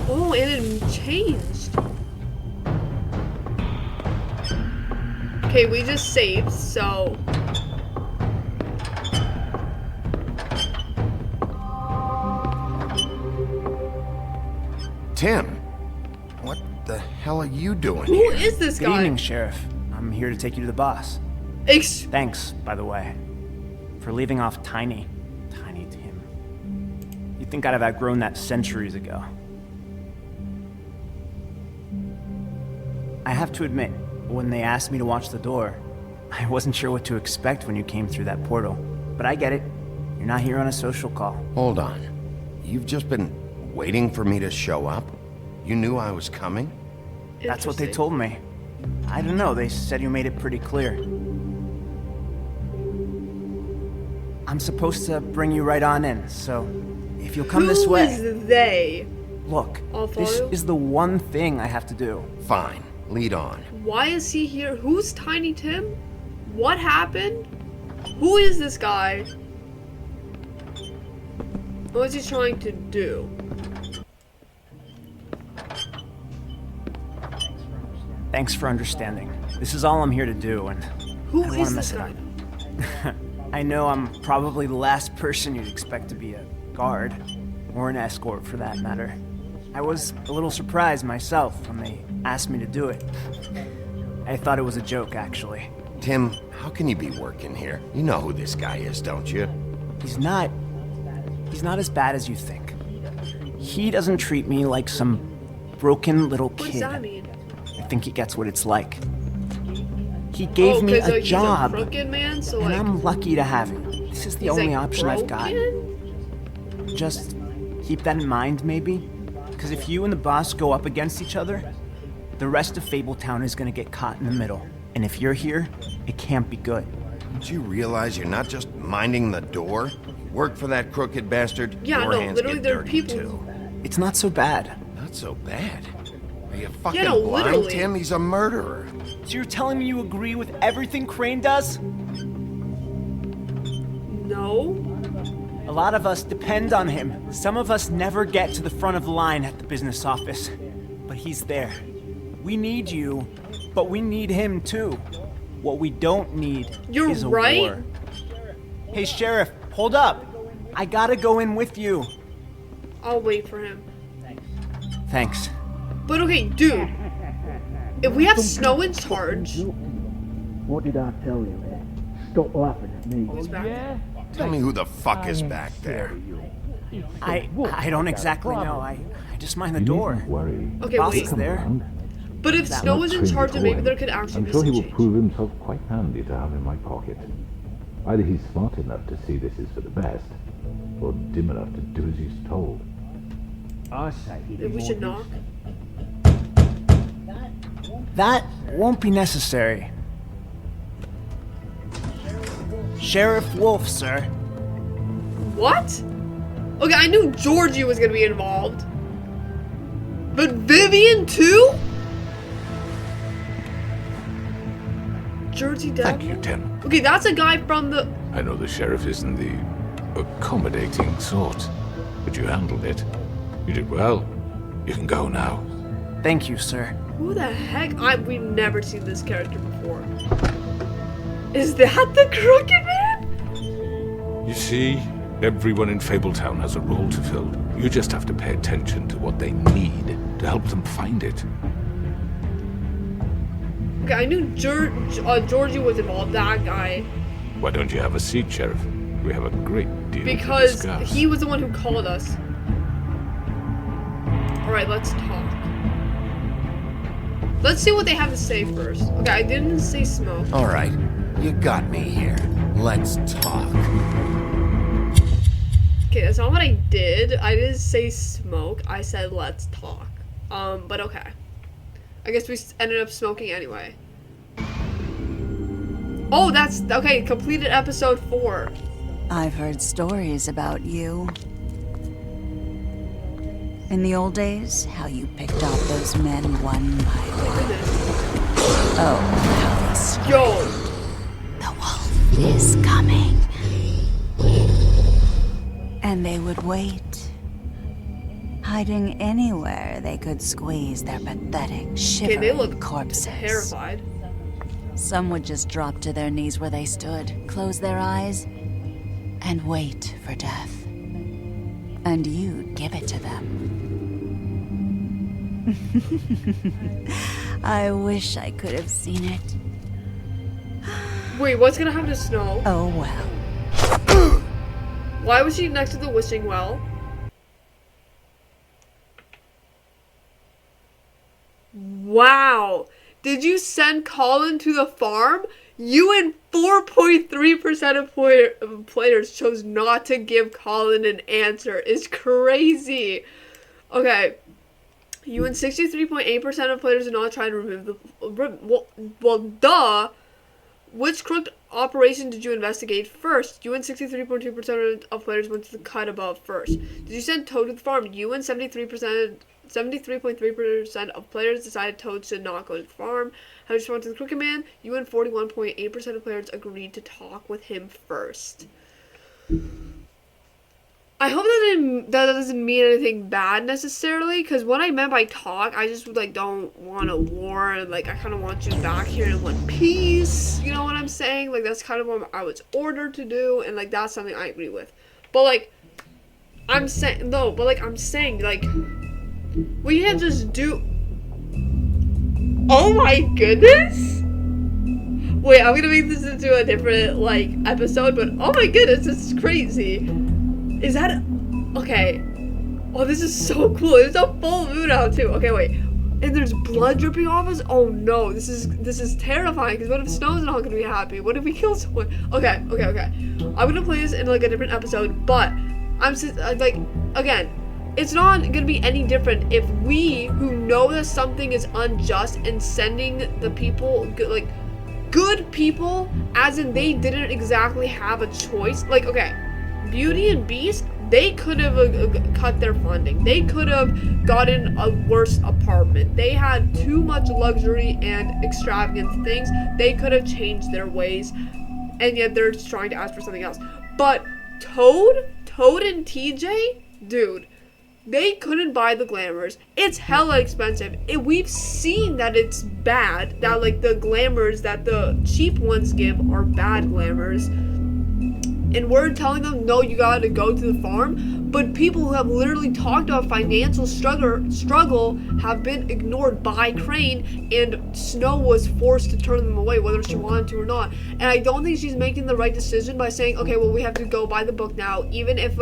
Oh, and it changed. Okay, we just saved, so... Tim, what the hell are you doing Who here? is this Good guy? evening, Sheriff. I'm here to take you to the boss. Thanks, by the way, for leaving off Tiny. Tiny Tim. You'd think I'd have outgrown that centuries ago. I have to admit, when they asked me to watch the door, I wasn't sure what to expect when you came through that portal. But I get it. You're not here on a social call. Hold on. You've just been waiting for me to show up? You knew I was coming? That's what they told me. I don't know, they said you made it pretty clear. I'm supposed to bring you right on in, so if you'll come this way... Who is they? Look, I'll follow this you. is the one thing I have to do. Fine, lead on. Why is he here? Who's Tiny Tim? What happened? Who is this guy? What is he trying to do? Thanks for understanding. This is all I'm here to do, and Who I don't is want to this mess it guy? up. I know I'm probably the last person you'd expect to be a guard, or an escort for that matter. I was a little surprised myself when they asked me to do it. I thought it was a joke, actually. Tim, how can you be working here? You know who this guy is, don't you? He's not as bad as you think. He doesn't treat me like some broken little What does kid. that mean? I think he gets what it's like. He gave me 'cause, a like, job, He's a crooked man, so and like I'm lucky to have him. This is the he's, only like, option I've got. broken? Just keep that in mind, maybe. Because if you and the boss go up against each other, the rest of Fabletown is gonna get caught in the middle. And if you're here, it can't be good. Don't you realize you're not just minding the door? You work for that crooked bastard, Yeah, your no, hands literally get there are dirty people. too. It's not so bad. Not so bad? Are you fucking no, blind, literally. Tim? He's a murderer. So you're telling me you agree with everything Crane does? No. A lot of us depend on him. Some of us never get to the front of the line at the business office. But he's there. We need you, but we need him too. What we don't need You're is a right. war. Hey, Sheriff, hold up. I gotta go in with you. I'll wait for him. Thanks. But okay, dude. If we have Snow in charge... What did I tell you, eh? Stop laughing at me. Who's back? Tell me who the fuck is back there. I don't exactly know. I just mind the door. Okay, Boss wait. is there. But if Snow was in charge, then maybe there could actually I'm be sure some he will change. prove himself quite handy to have in my pocket. Either he's smart enough to see this is for the best, or dim enough to do as he's told. I say Maybe we should knock. That won't be necessary. Sheriff Wolf, sir. What? Okay, I knew Georgie was gonna be involved. But Vivian too? Georgie Devil? Thank you, Tim. Okay, that's a guy from the... I know the sheriff isn't the accommodating sort, but you handled it. You did well. You can go now. Thank you, sir. Who the heck? We've never seen this character before. Is that the Crooked Man? You see, everyone in Fabletown has a role to fill. You just have to pay attention to what they need to help them find it. Okay, I knew Georgie was involved, that guy. Why don't you have a seat, Sheriff? We have a great deal to Because discuss. he was the one who called us. Alright, let's talk. Let's see what they have to say first. Okay, I didn't say smoke. Alright, you got me here. Let's talk. Okay, that's not what I did. I didn't say smoke. I said let's talk. But okay. I guess we ended up smoking anyway. Oh, that's... Okay, completed episode 4. I've heard stories about you. In the old days, how you picked off those men one by one. Oh, how they screamed. Yo! The wolf is coming. And they would wait, hiding anywhere they could squeeze their pathetic, shivering Okay, they look corpses. terrified. Some would just drop to their knees where they stood, close their eyes, and wait for death. And you'd give it to them. I wish I could have seen it. Wait, what's gonna happen to Snow? Oh well. Why was she next to the wishing well? Wow. Did you send Colin to the farm? You and 4.3% of players chose not to give Colin an answer. It's crazy. Okay. You and 63.8% of players did not try to remove the... Well, duh. Which crooked operation did you investigate first? You and 63.2% of players went to the cut above first. Did you send Toad to the farm? You and 73.3% of players decided Toad should not go to the farm. How did you respond to the Crooked Man? You and 41.8% of players agreed to talk with him first. I hope that doesn't mean anything bad necessarily, because what I meant by talk, I just don't want a war, and I kind of want you back here in one piece. You know what I'm saying? That's kind of what I was ordered to do, and that's something I agree with. But I'm saying we can't just do. Oh my goodness! Wait, I'm gonna make this into a different episode, but oh my goodness, this is crazy. Is that... Okay. Oh, this is so cool. There's a full moon out, too. Okay, wait. And there's blood dripping off us? Oh, no. This is terrifying, because what if Snow's not going to be happy? What if we kill someone? Okay. I'm going to play this in, a different episode, but I'm just, again, it's not going to be any different if we, who know that something is unjust, and sending the people, good people, as in they didn't exactly have a choice. Okay. Beauty and Beast, they could have cut their funding. They could have gotten a worse apartment. They had too much luxury and extravagant things. They could have changed their ways, and yet they're just trying to ask for something else. But Toad and TJ, dude, they couldn't buy the glamours. It's hella expensive. We've seen that it's bad, that the glamours that the cheap ones give are bad glamours. and we're telling them, no, you gotta go to the farm, but people who have literally talked about financial struggle have been ignored by Crane, and Snow was forced to turn them away, whether she wanted to or not. And I don't think she's making the right decision by saying, okay, well, we have to go by the book now, even if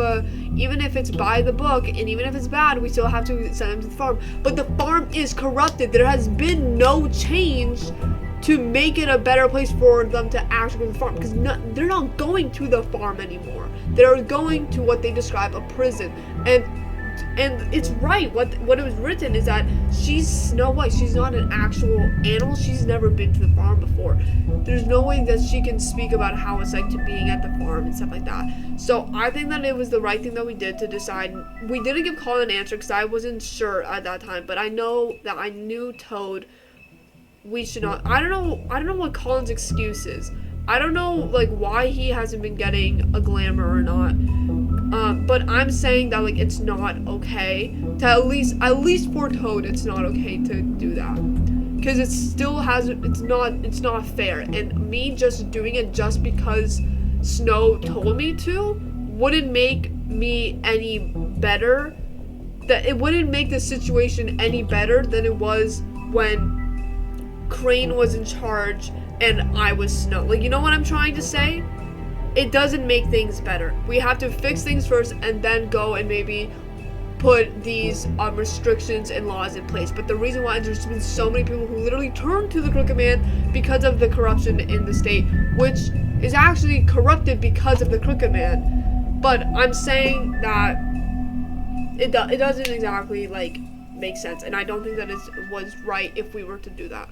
it's by the book, and even if it's bad, we still have to send them to the farm. But the farm is corrupted. There has been no change to make it a better place for them to actually go to the farm, because they're not going to the farm anymore. They're going to what they describe a prison, and it's right. What it was written is that she's Snow White. She's not an actual animal. She's never been to the farm before. There's no way that she can speak about how it's like to being at the farm and stuff like that. So I think that it was the right thing that we did to decide. We didn't give Colin an answer because I wasn't sure at that time, but I know that I knew Toad. We should not. I don't know what Colin's excuse is. I don't know like why he hasn't been getting a glamour or not. But I'm saying that like it's not okay to at least for Toad, it's not okay to do that, because it still has it's not fair. And me just doing it just because Snow told me to wouldn't make me any better. That it wouldn't make the situation any better than it was when Crane was in charge and I was Snow. Like, you know what I'm trying to say? It doesn't make things better. We have to fix things first and then go and maybe put these restrictions and laws in place. But the reason why there's been so many people who literally turned to the Crooked Man because of the corruption in the state, which is actually corrupted because of the Crooked Man. But I'm saying that it doesn't exactly like make sense, and I don't think that it was right if we were to do that.